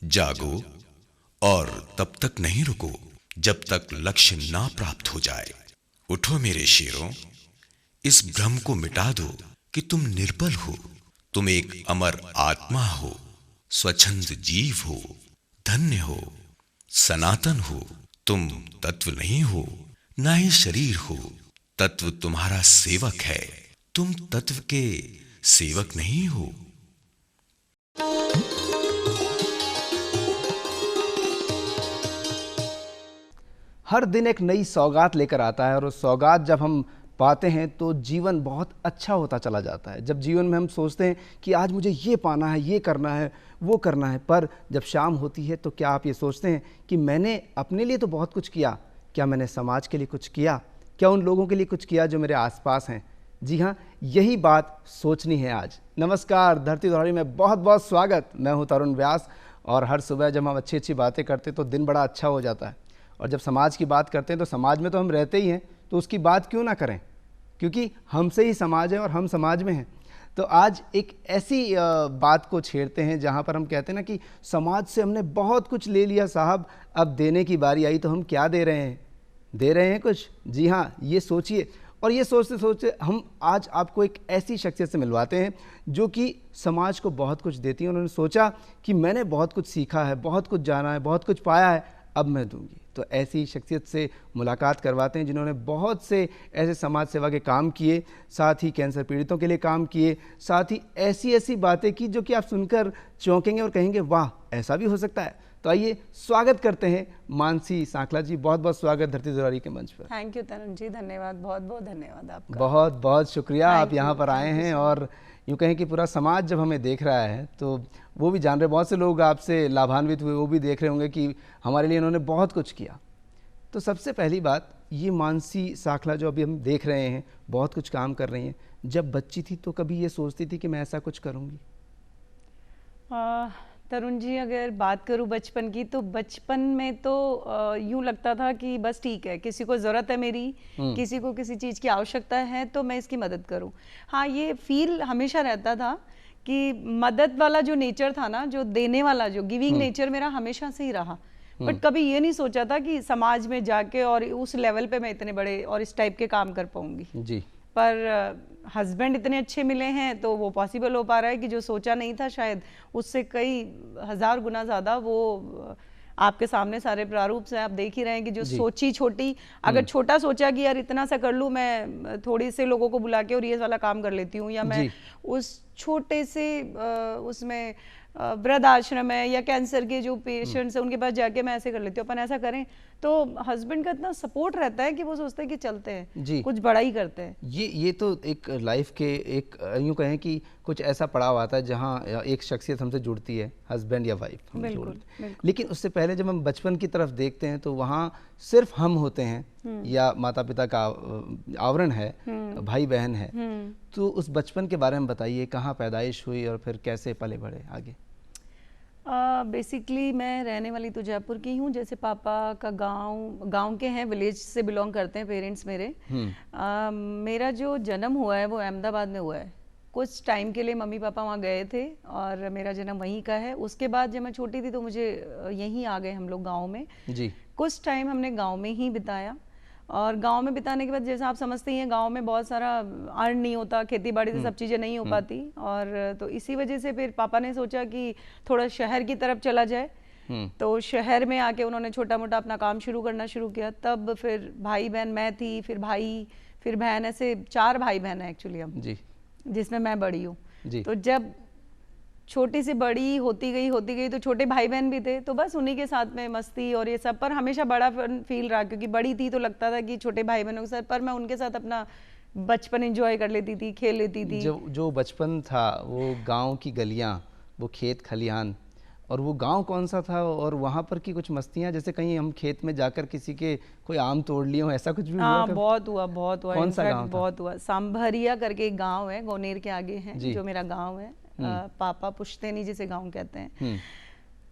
जागो और तब तक नहीं रुको जब तक लक्ष्य ना प्राप्त हो जाए। उठो मेरे शेरों, इस भ्रम को मिटा दो कि तुम निर्बल हो। तुम एक अमर आत्मा हो, स्वच्छंद जीव हो, धन्य हो, सनातन हो। तुम तत्व नहीं हो, ना ही शरीर हो। तत्व तुम्हारा सेवक है, तुम तत्व के सेवक नहीं हो। हर दिन एक नई सौगात लेकर आता है और उस सौगात जब हम पाते हैं तो जीवन बहुत अच्छा होता चला जाता है। जब जीवन में हम सोचते हैं कि आज मुझे ये पाना है, ये करना है, वो करना है, पर जब शाम होती है तो क्या आप ये सोचते हैं कि मैंने अपने लिए तो बहुत कुछ किया, क्या मैंने समाज के लिए कुछ किया, क्या उन लोगों के लिए कुछ किया जो मेरे आसपास हैं? जी हाँ, यही बात सोचनी है आज। नमस्कार, धरती धुराड़ी में बहुत बहुत स्वागत। मैं हूँ तरुण व्यास और हर सुबह जब हम अच्छी अच्छी बातें करते हैं तो दिन बड़ा अच्छा हो जाता है। और जब समाज की बात करते हैं तो समाज में तो हम रहते ही हैं, तो उसकी बात क्यों ना करें, क्योंकि हमसे ही समाज है और हम समाज में हैं। तो आज एक ऐसी बात को छेड़ते हैं जहाँ पर हम कहते हैं ना कि समाज से हमने बहुत कुछ ले लिया साहब, अब देने की बारी आई तो हम क्या दे रहे हैं? दे रहे हैं कुछ? जी हाँ, ये सोचिए। और ये सोचते सोचते हम आज आपको एक ऐसी शख्सियत से मिलवाते हैं जो कि समाज को बहुत कुछ देती है। उन्होंने सोचा कि मैंने बहुत कुछ सीखा है, बहुत कुछ जाना है, बहुत कुछ पाया है, अब मैं दूंगी। तो ऐसी शख्सियत से मुलाकात करवाते हैं जिन्होंने बहुत से ऐसे समाज सेवा के काम किए, साथ ही कैंसर पीड़ितों के लिए काम किए, साथ ही ऐसी ऐसी बातें की जो कि आप सुनकर चौंकेंगे और कहेंगे वाह, ऐसा भी हो सकता है। तो आइए स्वागत करते हैं मानसी सांखला जी। बहुत बहुत स्वागत धरती दुरारी के मंच पर। थैंक यू तरुण जी, धन्यवाद, बहुत बहुत धन्यवाद आपका। बहुत बहुत शुक्रिया, आप यहाँ पर आए थैंक यू हैं। सो और यूँ कहें कि पूरा समाज जब हमें देख रहा है तो वो भी जान रहे, बहुत से लोग आपसे लाभान्वित हुए, वो भी देख रहे होंगे कि हमारे लिए इन्होंने बहुत कुछ किया। तो सबसे पहली बात, ये मानसी सांखला जो अभी हम देख रहे हैं, बहुत कुछ काम कर रही हैं, जब बच्ची थी तो कभी ये सोचती थी कि मैं ऐसा कुछ करूँगी? तरुण जी, अगर बात करूं बचपन की, तो बचपन में तो यूं लगता था कि बस ठीक है, किसी को ज़रूरत है मेरी, किसी को किसी चीज़ की आवश्यकता है तो मैं इसकी मदद करूं। हाँ, ये फील हमेशा रहता था कि मदद वाला जो नेचर था ना, जो देने वाला, जो गिविंग नेचर मेरा हमेशा से ही रहा। बट कभी ये नहीं सोचा था कि समाज में जाके और उस लेवल पे मैं इतने बड़े और इस टाइप के काम कर पाऊंगी। जी। पर हस्बैंड इतने अच्छे मिले हैं तो वो पॉसिबल हो पा रहा है कि जो सोचा नहीं था शायद उससे कई हजार गुना ज़्यादा वो आपके सामने सारे प्रारूप से आप देख ही रहे हैं कि जो सोची छोटी, अगर छोटा सोचा कि यार इतना सा कर लूँ, मैं थोड़ी से लोगों को बुला के और ये वाला काम कर लेती हूँ, या मैं उस छोटे से उसमें वृद्ध आश्रम है या कैंसर के जो पेशेंट्स हैं उनके पास जाके मैं ऐसे कर लेती हूँ, अपन ऐसा करें, तो हस्बैंड का इतना सपोर्ट रहता है कि वो सोचते हैं कि चलते हैं, कुछ बड़ा ही करते हैं। ये तो एक लाइफ के एक यूँ कहें कि कुछ ऐसा पड़ाव आता है जहाँ एक शख्सियत हमसे जुड़ती है, हस्बैंड या वाइफ। बिल्कुल। लेकिन उससे पहले जब हम बचपन की तरफ देखते हैं तो वहाँ सिर्फ हम होते हैं या माता पिता का आवरण है, भाई बहन है। तो उस बचपन के बारे में बताइए, कहाँ पैदाइश हुई और फिर कैसे पले बढ़े आगे? बेसिकली मैं रहने वाली तो जयपुर की हूँ। जैसे पापा का गांव के हैं, विलेज से बिलोंग करते हैं पेरेंट्स मेरे। मेरा जो जन्म हुआ है वो अहमदाबाद में हुआ है। कुछ टाइम के लिए मम्मी पापा वहाँ गए थे और मेरा जन्म वहीं का है। उसके बाद जब मैं छोटी थी तो मुझे यहीं आ गए हम लोग गाँव में जी। कुछ टाइम हमने गाँव में ही बिताया और गांव में बिताने के बाद जैसा आप समझते ही हैं, गांव में बहुत सारा अर्न नहीं होता, खेती बाड़ी से सब चीज़ें नहीं हो पाती। और तो इसी वजह से फिर पापा ने सोचा कि थोड़ा शहर की तरफ चला जाए। तो शहर में आके उन्होंने छोटा मोटा अपना काम शुरू करना शुरू किया। तब फिर भाई बहन, मैं थी, फिर भाई, फिर बहन, ऐसे 4 भाई बहन है एक्चुअली हम जी, जिसमें मैं बड़ी हूँ। तो जब छोटी सी बड़ी होती गई तो छोटे भाई बहन भी थे, तो बस उन्हीं के साथ में मस्ती और ये सब, पर हमेशा बड़ा फील रहा क्योंकि बड़ी थी तो लगता था कि छोटे भाई बहनों के साथ, पर मैं उनके साथ अपना बचपन एंजॉय कर लेती थी, खेल लेती थी। जो बचपन था वो गांव की गलियां, वो खेत खलिहान, और वो गांव कौन सा था और वहाँ पर की कुछ मस्तियाँ, जैसे कहीं हम खेत में जाकर किसी के कोई आम तोड़ लिए हो, ऐसा कुछ भी हुआ? बहुत हुआ, बहुत हुआ। कौन सा गाँव था? बहुत हुआ। सांभरिया करके एक गाँव है, गोनेर के आगे है, जो मेरा गाँव है। पापा पुश्तैनी जिसे गाँव कहते हैं।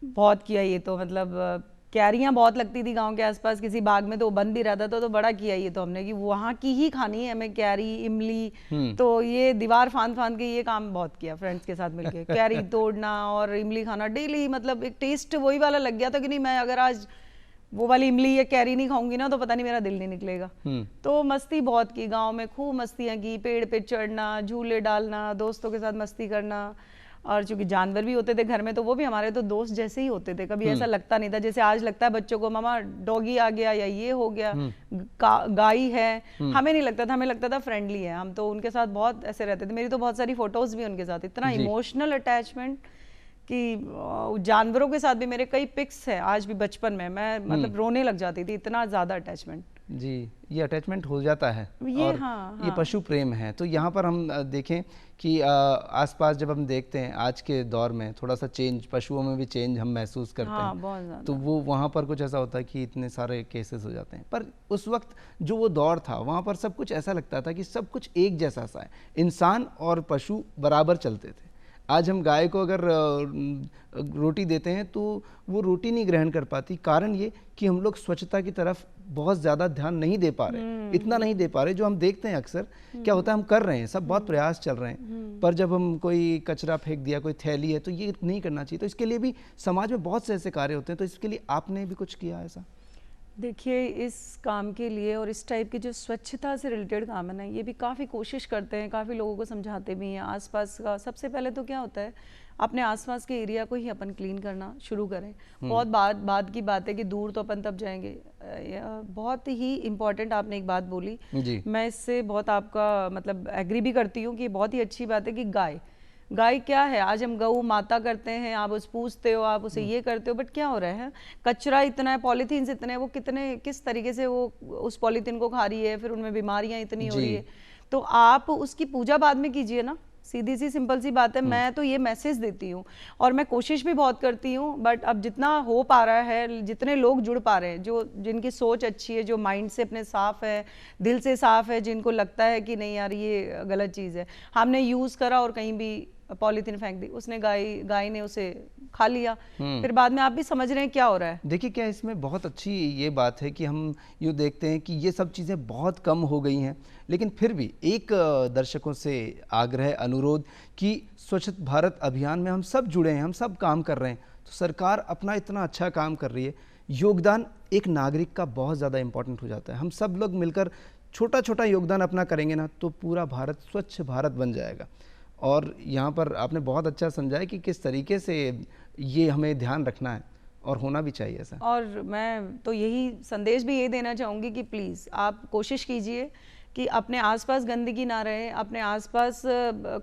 बहुत किया ये तो, मतलब कैरियाँ बहुत लगती थी गांव के आसपास किसी बाग में, तो बंद भी रहता था, तो बड़ा किया ये तो हमने कि वहाँ की ही खानी है हमें, कैरी इमली। तो ये दीवार फांद फांद के ये काम बहुत किया फ्रेंड्स के साथ मिलके, कैरी तोड़ना और इमली खाना डेली। मतलब एक टेस्ट वही वाला लग गया था कि नहीं, मैं अगर आज वो वाली इमली या कैरी नहीं खाऊंगी ना तो पता नहीं मेरा दिल नहीं निकलेगा। तो मस्ती बहुत की गांव में, खूब मस्तियां की, पेड़ पे चढ़ना, झूले डालना, दोस्तों के साथ मस्ती करना। और चूंकि जानवर भी होते थे घर में तो वो भी हमारे तो दोस्त जैसे ही होते थे, कभी ऐसा लगता नहीं था जैसे आज लगता है बच्चों को मामा डॉगी आ गया या ये हो गया, गाय है। हमें नहीं लगता था, हमें लगता था फ्रेंडली है। हम तो उनके साथ बहुत ऐसे रहते थे। मेरी तो बहुत सारी फोटोज भी उनके साथ, इतना इमोशनल अटैचमेंट कि जानवरों के साथ भी मेरे कई पिक्स है आज भी बचपन में, मैं मतलब रोने लग जाती थी, इतना ज्यादा अटैचमेंट। जी, ये अटैचमेंट हो जाता है ये और हाँ, ये पशु प्रेम है। तो यहाँ पर हम देखें कि आसपास जब हम देखते हैं आज के दौर में थोड़ा सा चेंज, पशुओं में भी चेंज हम महसूस करते हैं। बहुत ज़्यादा। तो वो वहाँ पर कुछ ऐसा होता है कि इतने सारे केसेस हो जाते हैं, पर उस वक्त जो वो दौर था वहाँ पर सब कुछ ऐसा लगता था कि सब कुछ एक जैसा सा है, इंसान और पशु बराबर चलते थे। आज हम गाय को अगर रोटी देते हैं तो वो रोटी नहीं ग्रहण कर पाती, कारण ये कि हम लोग स्वच्छता की तरफ बहुत ज़्यादा ध्यान नहीं दे पा रहे, इतना नहीं दे पा रहे जो हम देखते हैं अक्सर। क्या होता है, हम कर रहे हैं, सब बहुत प्रयास चल रहे हैं, पर जब हम कोई कचरा फेंक दिया, कोई थैली है, तो ये नहीं करना चाहिए। तो इसके लिए भी समाज में बहुत से ऐसे कार्य होते हैं, तो इसके लिए आपने भी कुछ किया ऐसा? देखिए, इस काम के लिए और इस टाइप के जो स्वच्छता से रिलेटेड काम है ना, ये भी काफ़ी कोशिश करते हैं, काफ़ी लोगों को समझाते भी हैं। आसपास का सबसे पहले तो क्या होता है, अपने आसपास के एरिया को ही अपन क्लीन करना शुरू करें। बहुत बाद की बात है कि दूर तो अपन तब जाएंगे। बहुत ही इम्पोर्टेंट आपने एक बात बोली, मैं इससे बहुत आपका मतलब एग्री भी करती हूँ कि बहुत ही अच्छी बात है कि गाय क्या है, आज हम गऊ माता करते हैं, आप उस पूछते हो, आप उसे ये करते हो, बट क्या हो रहा है, कचरा इतना है, पॉलीथीन इतने हैं, वो कितने किस तरीके से वो उस पॉलीथीन को खा रही है, फिर उनमें बीमारियां इतनी हो रही है। तो आप उसकी पूजा बाद में कीजिए ना, सीधी सी सिंपल सी बात है। मैं तो ये मैसेज देती हूँ और मैं कोशिश भी बहुत करती हूँ, बट अब जितना हो पा रहा है, जितने लोग जुड़ पा रहे हैं, जो जिनकी सोच अच्छी है, जो माइंड से अपने साफ है, दिल से साफ है, जिनको लगता है कि नहीं यार ये गलत चीज़ है, हमने यूज़ करा और कहीं भी पॉलीथीन फेंक दी, उसने गाय ने उसे खा लिया, फिर बाद में आप भी समझ रहे हैं क्या हो रहा है। देखिए, क्या इसमें बहुत अच्छी ये बात है कि हम यूँ देखते हैं कि ये सब चीज़ें बहुत कम हो गई हैं, लेकिन फिर भी एक दर्शकों से आग्रह, अनुरोध कि स्वच्छ भारत अभियान में हम सब जुड़े हैं, हम सब काम कर रहे हैं। तो सरकार अपना इतना अच्छा काम कर रही है, योगदान एक नागरिक का बहुत ज़्यादा इम्पोर्टेंट हो जाता है। हम सब लोग मिलकर छोटा छोटा योगदान अपना करेंगे ना, तो पूरा भारत स्वच्छ भारत बन जाएगा। और यहाँ पर आपने बहुत अच्छा समझाया कि किस तरीके से ये हमें ध्यान रखना है और होना भी चाहिए ऐसा। और मैं तो यही संदेश भी ये देना चाहूँगी कि प्लीज़ आप कोशिश कीजिए कि अपने आसपास गंदगी ना रहे, अपने आसपास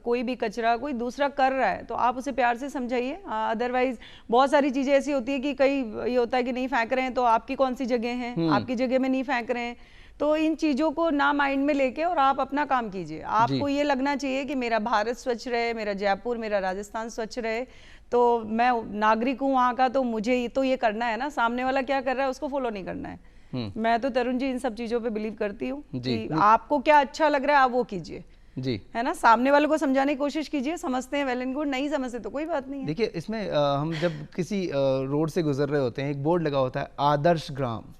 कोई भी कचरा कोई दूसरा कर रहा है तो आप उसे प्यार से समझाइए। अदरवाइज बहुत सारी चीज़ें ऐसी होती है कि कई ये होता है कि नहीं फेंक रहे हैं तो आपकी कौन सी जगह है, आपकी जगह में नहीं फेंक रहे हैं। तो इन चीज़ों को ना माइंड में लेके और आप अपना काम कीजिए। आपको ये लगना चाहिए कि मेरा भारत स्वच्छ रहे, मेरा जयपुर, मेरा राजस्थान स्वच्छ रहे, तो मैं नागरिक हूँ वहाँ का, तो मुझे तो ये करना है ना, सामने वाला क्या कर रहा है उसको फॉलो नहीं करना है। मैं तो तरुण जी इन सब चीज़ों पे बिलीव करती हूँ कि आपको क्या अच्छा लग रहा है आप वो कीजिए, जी है ना। सामने वाले को समझाने की कोशिश कीजिए, समझते हैं वेल एंड गुड, नहीं समझते तो कोई बात नहीं है। देखिए, इसमें हम जब किसी रोड से गुजर रहे होते हैं, एक बोर्ड लगा होता है आदर्श ग्राम,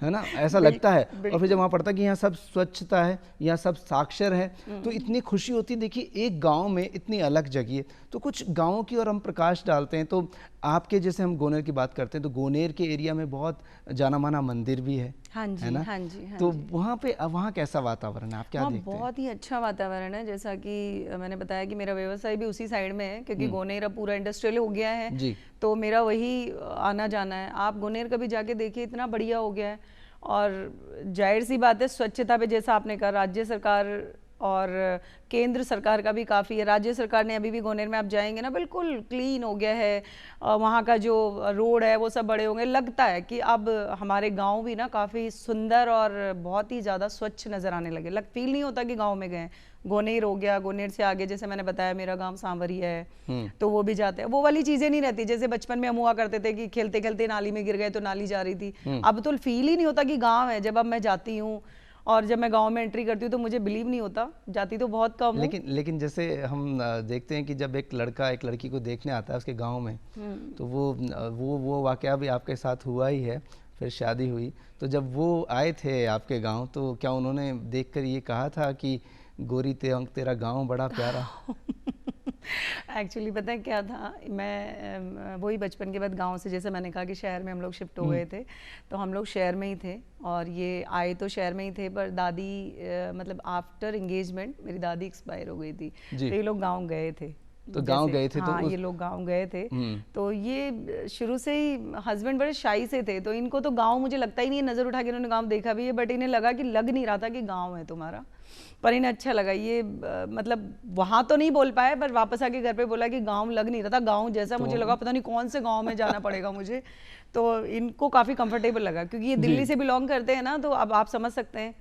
है ना, ऐसा लगता है, और फिर जब वहाँ पड़ता है कि यहाँ सब स्वच्छता है, यहाँ सब साक्षर है, तो इतनी खुशी होती है। देखिए, एक गांव में इतनी अलग जगह, तो कुछ गांवों की ओर हम प्रकाश डालते हैं। तो आपके जैसे हम गोनेर की बात करते हैं, तो गोनेर के एरिया में बहुत जाना माना मंदिर भी है, हाँ जी, है ना? हाँ जी, हाँ तो जी। वहाँ कैसा वातावरण है, आप क्या देखते हैं? बहुत ही अच्छा वातावरण है, जैसा कि मैंने बताया कि मेरा व्यवसाय भी उसी साइड में है, क्योंकि गोनेर अब पूरा इंडस्ट्रियल हो गया है जी। तो मेरा वही आना जाना है। आप गोनेर कभी जाके देखिए, इतना बढ़िया हो गया है। और जाहिर सी बात है, स्वच्छता पे जैसा आपने कहा, राज्य सरकार और केंद्र सरकार का भी काफ़ी है। राज्य सरकार ने अभी भी गोनेर में आप जाएंगे ना, बिल्कुल क्लीन हो गया है, वहाँ का जो रोड है वो सब बड़े होंगे। लगता है कि अब हमारे गांव भी ना काफ़ी सुंदर और बहुत ही ज़्यादा स्वच्छ नज़र आने लगे। फील नहीं होता कि गांव में गए। गोनेर हो गया, गोनेर से आगे जैसे मैंने बताया मेरा गांव सांवरिया है, तो वो भी जाते हैं। वो वाली चीज़ें नहीं रहती जैसे बचपन में हम हुआ करते थे कि खेलते खेलते नाली में गिर गए तो नाली जा रही थी। अब तो फील ही नहीं होता कि गाँव है जब अब मैं जाती हूँ। और जब मैं गांव में एंट्री करती हूँ तो मुझे बिलीव नहीं होता, जाती तो बहुत कम हूँ। लेकिन जैसे हम देखते हैं कि जब एक लड़का एक लड़की को देखने आता है उसके गांव में, तो वो वाकया भी आपके साथ हुआ ही है। फिर शादी हुई, तो जब वो आए थे आपके गांव, तो क्या उन्होंने देखकर ये कहा था कि गोरी तेरा गांव बड़ा प्यारा? एक्चुअली पता है क्या था, मैं वही बचपन के बाद गांव से, जैसे मैंने कहा कि शहर में हम लोग शिफ्ट हो गए थे, तो हम लोग शहर में ही थे और ये आए तो शहर में ही थे, पर दादी मतलब आफ्टर एंगेजमेंट मेरी दादी एक्सपायर हो गई थी, तो ये लोग गांव गए थे। तो गांव गए थे, हाँ, तो ये लोग गांव गए थे, तो ये शुरू से ही हस्बैंड बड़े शाई से थे, तो इनको तो गांव मुझे लगता ही नहीं है, नज़र उठा के इन्होंने गांव देखा भी है, बट इन्हें लगा कि लग नहीं रहा था कि गांव है तुम्हारा, पर इन्हें अच्छा लगा ये, मतलब वहाँ तो नहीं बोल पाए, पर वापस आके घर पे बोला कि गांव लग नहीं रहा था, गांव जैसा मुझे लगा पता नहीं कौन से गांव में जाना पड़ेगा मुझे, तो इनको काफ़ी कंफर्टेबल लगा, क्योंकि ये दिल्ली से बिलोंग करते हैं ना, तो अब आप समझ सकते हैं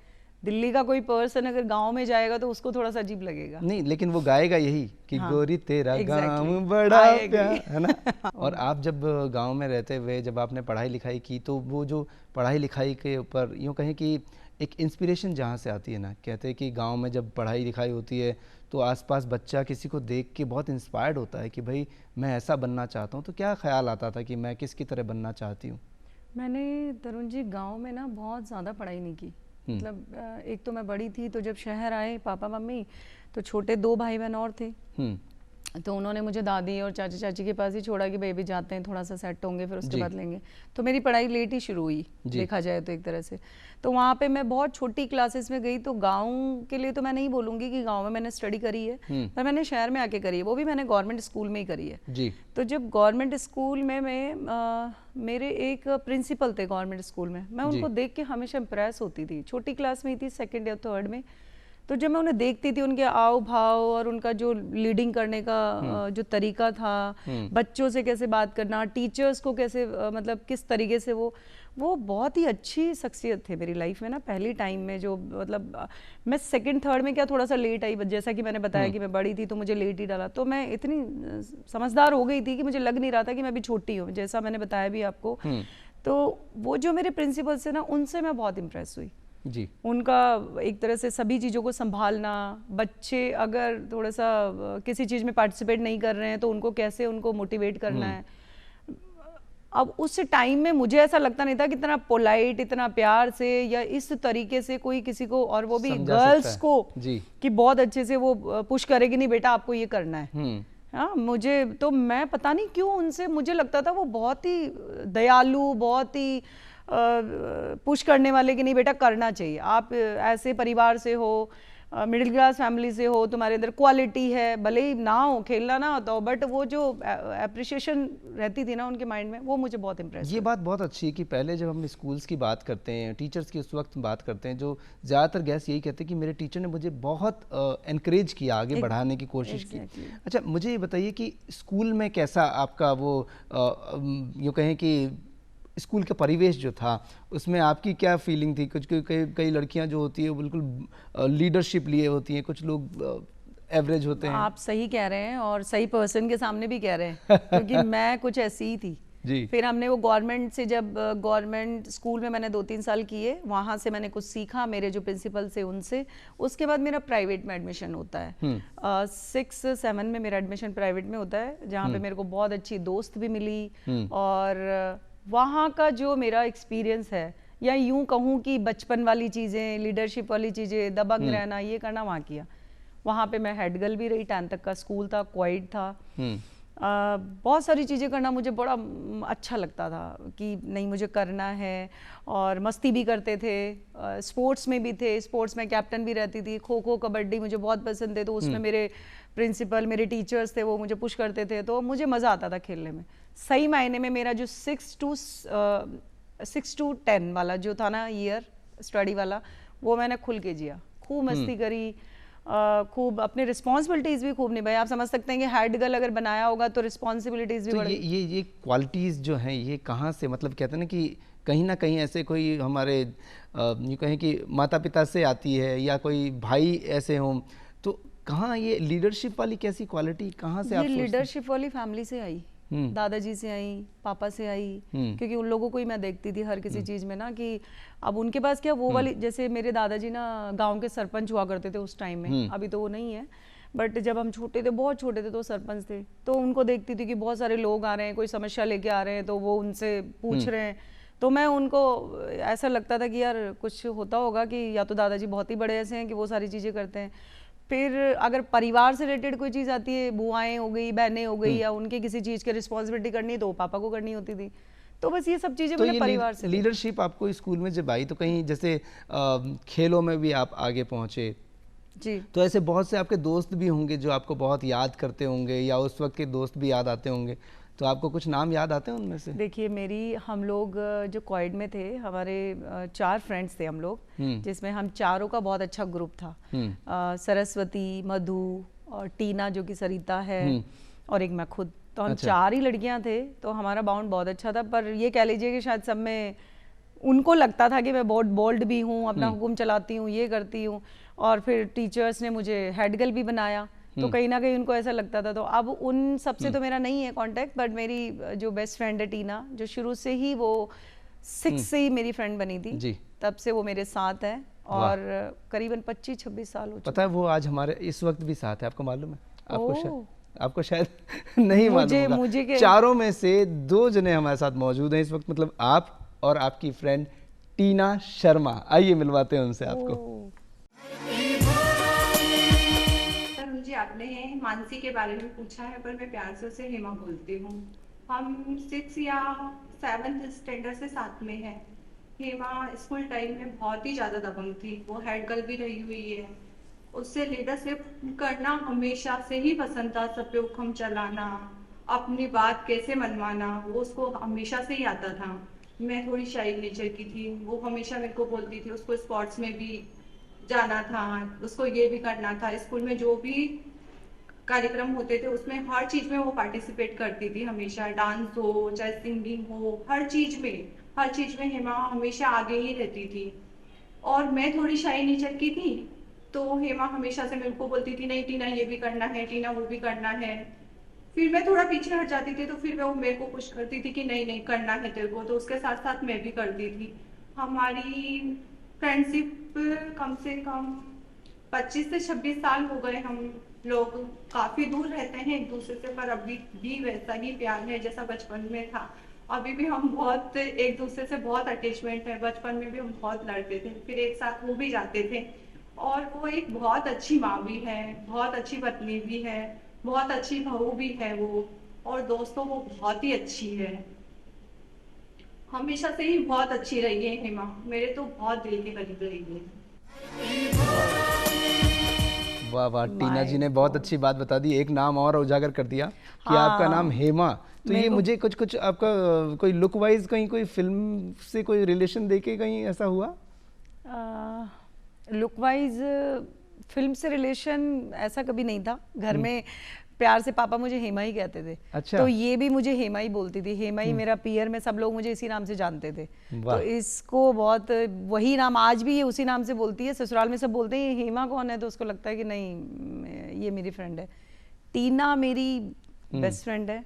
दिल्ली का कोई पर्सन अगर गांव में जाएगा तो उसको थोड़ा सा अजीब लगेगा। नहीं, लेकिन वो गाएगा यही कि हाँ, गोरी तेरा गाँव बड़ा प्यारा, है ना। और आप जब गांव में रहते हुए जब आपने पढ़ाई लिखाई की, तो वो जो पढ़ाई लिखाई के ऊपर यूँ कहें कि एक इंस्पिरेशन जहाँ से आती है ना, कहते हैं कि गांव में जब पढ़ाई लिखाई होती है तो आसपास बच्चा किसी को देख के बहुत इंस्पायर्ड होता है कि भाई मैं ऐसा बनना चाहता हूँ, तो क्या ख्याल आता था कि मैं किसकी तरह बनना चाहती हूँ? मैंने तरुण जी गांव में ना बहुत ज़्यादा पढ़ाई नहीं की, मतलब एक तो मैं बड़ी थी, तो जब शहर आए पापा मम्मी, तो छोटे 2 भाई बहन और थे, तो उन्होंने मुझे दादी और चाची चाची के पास ही छोड़ा कि बेबी जाते हैं, थोड़ा सा सेट होंगे फिर उसके बाद लेंगे, तो मेरी पढ़ाई लेट ही शुरू हुई देखा जाए तो एक तरह से। तो वहाँ पे मैं बहुत छोटी क्लासेस में गई, तो गांव के लिए तो मैं नहीं बोलूँगी कि गांव में मैंने स्टडी करी है, पर मैंने शहर में आके करी है, वो भी मैंने गवर्नमेंट स्कूल में ही करी है जी। तो जब गवर्नमेंट स्कूल में मेरे एक प्रिंसिपल थे गवर्नमेंट स्कूल में, मैं उनको देख के हमेशा इम्प्रेस होती थी, छोटी क्लास में ही थी, 2nd या 3rd में, तो जब मैं उन्हें देखती थी, उनके आव भाव और उनका जो लीडिंग करने का जो तरीका था, बच्चों से कैसे बात करना, टीचर्स को कैसे मतलब किस तरीके से वो बहुत ही अच्छी शख्सियत थे मेरी लाइफ में ना, पहली टाइम में जो मतलब मैं 2nd 3rd में क्या थोड़ा सा लेट आई, जैसा कि मैंने बताया कि मैं बड़ी थी तो मुझे लेट ही डाला, तो मैं इतनी समझदार हो गई थी कि मुझे लग नहीं रहा था कि मैं अभी छोटी हूँ, जैसा मैंने बताया भी आपको। तो वो जो मेरे प्रिंसिपल से ना, उनसे मैं बहुत इम्प्रेस हुई जी। उनका एक तरह से सभी चीज़ों को संभालना, बच्चे अगर थोड़ा सा किसी चीज़ में पार्टिसिपेट नहीं कर रहे हैं तो उनको कैसे उनको मोटिवेट करना है। अब उस टाइम में मुझे ऐसा लगता नहीं था कि इतना पोलाइट, इतना प्यार से या इस तरीके से कोई किसी को, और वो भी गर्ल्स को जी, कि बहुत अच्छे से वो पुश करेगी, नहीं बेटा आपको ये करना है। हाँ, मुझे तो मैं पता नहीं क्यों उनसे मुझे लगता था वो बहुत ही दयालु, बहुत ही पुश करने वाले कि नहीं बेटा करना चाहिए, आप ऐसे परिवार से हो, मिडिल क्लास फैमिली से हो, तुम्हारे अंदर क्वालिटी है, भले ही ना हो, खेलना ना होता हो, बट वो जो अप्रिशिएशन रहती थी ना उनके माइंड में, वो मुझे बहुत इम्प्रेस। ये बात बहुत अच्छी है कि पहले जब हम स्कूल्स की बात करते हैं, टीचर्स की उस वक्त बात करते हैं, जो ज़्यादातर गेस्ट यही कहते हैं कि मेरे टीचर ने मुझे बहुत एनकरेज किया, आगे बढ़ाने की कोशिश की। अच्छा, मुझे ये बताइए कि स्कूल में कैसा आपका वो यूँ कहें कि स्कूल का परिवेश जो था, उसमें आपकी क्या फीलिंग थी? कुछ कई लड़कियां जो होती है वो बिल्कुल लीडरशिप लिए होती हैं, कुछ लोग एवरेज होते हैं। आप सही कह रहे हैं और सही पर्सन के सामने भी कह रहे हैं क्योंकि मैं कुछ ऐसी ही थी जी। फिर हमने वो गवर्नमेंट से, जब गवर्नमेंट स्कूल में मैंने 2-3 साल किए, वहाँ से मैंने कुछ सीखा मेरे जो प्रिंसिपल से उनसे। उसके बाद मेरा प्राइवेट में एडमिशन होता है, 6-7 में मेरा एडमिशन प्राइवेट में होता है, जहाँ पे मेरे को बहुत अच्छी दोस्त भी मिली, और वहाँ का जो मेरा एक्सपीरियंस है, या यूं कहूँ कि बचपन वाली चीज़ें, लीडरशिप वाली चीज़ें, दबंग रहना, ये करना वहाँ किया। वहाँ पे मैं हेड गर्ल भी रही, 10 तक का स्कूल था, क्वाइट था, बहुत सारी चीज़ें करना मुझे बड़ा अच्छा लगता था कि नहीं मुझे करना है, और मस्ती भी करते थे, स्पोर्ट्स में भी थे, स्पोर्ट्स में कैप्टन भी रहती थी, खो खो कबड्डी मुझे बहुत पसंद थे, तो उसमें मेरे प्रिंसिपल, मेरे टीचर्स थे, वो मुझे पुश करते थे, तो मुझे मज़ा आता था खेलने में। सही मायने में मेरा जो 6 to 10 वाला जो था ना ईयर स्टडी वाला, वो मैंने खुल के जिया, खूब मस्ती करी, खूब अपने रिस्पॉन्सिबिलिटीज़ भी खूब निभाई। आप समझ सकते हैं कि हेड गर्ल अगर बनाया होगा तो रिस्पॉन्सिबिलिटीज़ भी बढ़ी। ये क्वालिटीज़ जो हैं, ये कहाँ से, मतलब कहते हैं ना कि कहीं ना कहीं ऐसे कोई हमारे यूँ कहें कि माता पिता से आती है, या कोई भाई ऐसे हों, तो कहाँ ये लीडरशिप वाली कैसी क्वालिटी कहाँ से आप? ये लीडरशिप वाली फैमिली से आई, दादाजी से आई, पापा से आई, क्योंकि उन लोगों को ही मैं देखती थी हर किसी चीज में ना, कि अब उनके पास क्या वो वाली, जैसे मेरे दादाजी ना गांव के सरपंच हुआ करते थे उस टाइम में, अभी तो वो नहीं है, बट जब हम छोटे थे, बहुत छोटे थे, तो सरपंच थे, तो उनको देखती थी कि बहुत सारे लोग आ रहे हैं, कोई समस्या लेके आ रहे हैं, तो वो उनसे पूछ रहे हैं, तो मैं उनको ऐसा लगता था कि यार कुछ होता होगा कि या तो दादाजी बहुत ही बड़े ऐसे हैं कि वो सारी चीज़ें करते हैं। फिर अगर परिवार से रिलेटेड कोई चीज़ आती है, बुआएं हो गई, बहनें हो गई, या उनके किसी चीज़ की रिस्पॉन्सिबिलिटी करनी है तो वो पापा को करनी होती थी। तो बस ये सब चीज़ें तो मतलब परिवार से। लीडरशिप आपको स्कूल में जब आई तो कहीं जैसे खेलों में भी आप आगे पहुंचे जी, तो ऐसे बहुत से आपके दोस्त भी होंगे जो आपको बहुत याद करते होंगे, या उस वक्त के दोस्त भी याद आते होंगे, तो आपको कुछ नाम याद आते हैं उनमें से? देखिए हम लोग जो क्वाइड में थे, हमारे 4 फ्रेंड्स थे हम लोग, जिसमें हम चारों का बहुत अच्छा ग्रुप था। सरस्वती, मधु और टीना जो कि सरिता है, और एक मैं खुद, तो हम 4 ही लड़कियां थे, तो हमारा बाउंड बहुत अच्छा था। पर ये कह लीजिए कि शायद सब में उनको लगता था कि मैं बहुत बोल्ड भी हूँ, अपना हुक्म चलाती हूँ, ये करती हूँ, और फिर टीचर्स ने मुझे हेड गर्ल भी बनाया, तो कहीं ना कहीं उनको ऐसा लगता था। तो अब उन सबसे तो मेरा नहीं है कांटेक्ट, बट मेरी जो बेस्ट फ्रेंड है टीना, जो शुरू से ही वो 6 से ही मेरी फ्रेंड बनी थी जी। तब से वो मेरे साथ है, और करीबन 25-26 साल हो चुके। पता है वो आज हमारे इस वक्त भी साथ है, आपको मालूम है? आपको शायद नहीं मालूम होगा। मुझे चारों में से 2 जने हमारे साथ मौजूद हैं इस वक्त, मतलब आप और आपकी फ्रेंड टीना शर्मा। आइए मिलवाते हैं उनसे आपको। मुझे आपने मानसी के बारे में पूछा है, पर मैं प्यार से उसे हेमा बोलती हूँ। हम 6 या 7th स्टैंडर्ड से साथ में हैं। हेमा स्कूल टाइम में बहुत ही ज़्यादा दबंग थी, वो हेड गर्ल भी रही हुई है। उससे लीडरशिप करना हमेशा से ही पसंद था, सब पे हुक्म चलाना, अपनी बात कैसे मनवाना, वो उसको हमेशा से ही आता था। मैं थोड़ी शाई नेचर की थी, वो हमेशा मेरे को बोलती थी, उसको स्पोर्ट्स में भी जाना था, उसको ये भी करना था। स्कूल में जो भी कार्यक्रम होते थे उसमें हर चीज में वो पार्टिसिपेट करती थी, हमेशा डांस हो चाहे सिंगिंग हो, हर चीज में हेमा हमेशा आगे ही रहती थी। और मैं थोड़ी शाई नेचर की थी, तो हेमा हमेशा से मेरे को बोलती थी, नहीं टीना ये भी करना है, टीना वो भी करना है। फिर मैं थोड़ा पीछे हट जाती थी, तो फिर वो मेरे को पुश करती थी कि नहीं नहीं करना है तेरे को, तो उसके साथ साथ मैं भी करती थी। हमारी फ्रेंडशिप कम से कम 25 से 26 साल हो गए। हम लोग काफी दूर रहते हैं एक दूसरे से, पर अभी भी वैसा ही प्यार है जैसा बचपन में था। अभी भी हम बहुत एक दूसरे से बहुत अटैचमेंट है। बचपन में भी हम बहुत लड़ते थे, फिर एक साथ हो भी जाते थे। और वो एक बहुत अच्छी माँ भी है, बहुत अच्छी पत्नी भी है, बहुत अच्छी बहू भी है वो, और दोस्तों वो बहुत ही अच्छी है। हमेशा से ही बहुत अच्छी रही है हेमा, मेरे तो बहुत दिल के करीब रही है। वाह वाह, टीना जी ने बहुत अच्छी बात बता दी, एक नाम और उजागर कर दिया कि आपका नाम हेमा। तो ये मुझे कुछ आपका कोई लुक वाइज कहीं कोई फिल्म से कोई रिलेशन देके कहीं ऐसा हुआ? लुक वाइज फिल्म से रिलेशन ऐसा कभी नहीं था। घर में प्यार से पापा मुझे हेमा ही कहते थे। अच्छा। तो ये भी मुझे हेमा ही बोलती थी, हेमा ही मेरा पियर में सब लोग मुझे इसी नाम से जानते थे। तो इसको बहुत वही नाम आज भी ये उसी नाम से बोलती है। ससुराल में सब बोलते हैं ये हेमा कौन है, तो उसको लगता है कि नहीं ये मेरी फ्रेंड है। टीना मेरी बेस्ट फ्रेंड है,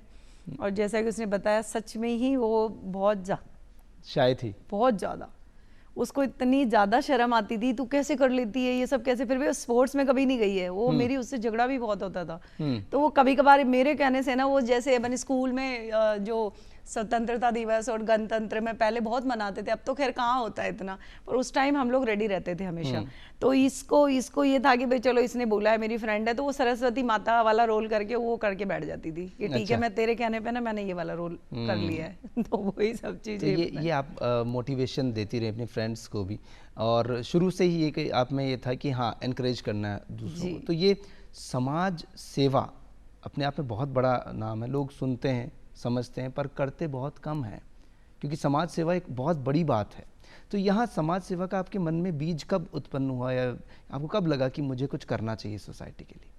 और जैसा कि उसने बताया सच में ही वो बहुत शाय थी, बहुत ज्यादा। उसको इतनी ज्यादा शर्म आती थी, तू कैसे कर लेती है ये सब कैसे। फिर भी स्पोर्ट्स में कभी नहीं गई है वो, मेरी उससे झगड़ा भी बहुत होता था। तो वो कभी कभार मेरे कहने से ना, वो जैसे अपन स्कूल में जो स्वतंत्रता दिवस और गणतंत्र में पहले बहुत मनाते थे, अब तो खैर कहाँ होता है इतना, पर उस टाइम हम लोग रेडी रहते थे हमेशा। तो इसको ये था कि भाई चलो इसने बोला है मेरी फ्रेंड है, तो वो सरस्वती माता वाला रोल करके वो करके बैठ जाती थी कि ठीक है मैं तेरे कहने पे ना मैंने ये वाला रोल कर लिया है। तो वही सब चीजें। ये आप मोटिवेशन देती रहे अपने फ्रेंड्स को भी, और शुरू से ही ये आप में ये था कि हाँ एनकरेज करना है दूसरों को। तो ये समाज सेवा अपने आप में बहुत बड़ा नाम है, लोग सुनते हैं समझते हैं पर करते बहुत कम है, क्योंकि समाज सेवा एक बहुत बड़ी बात है। तो यहाँ समाज सेवा का आपके मन में बीज कब उत्पन्न हुआ, या आपको कब लगा कि मुझे कुछ करना चाहिए सोसाइटी के लिए?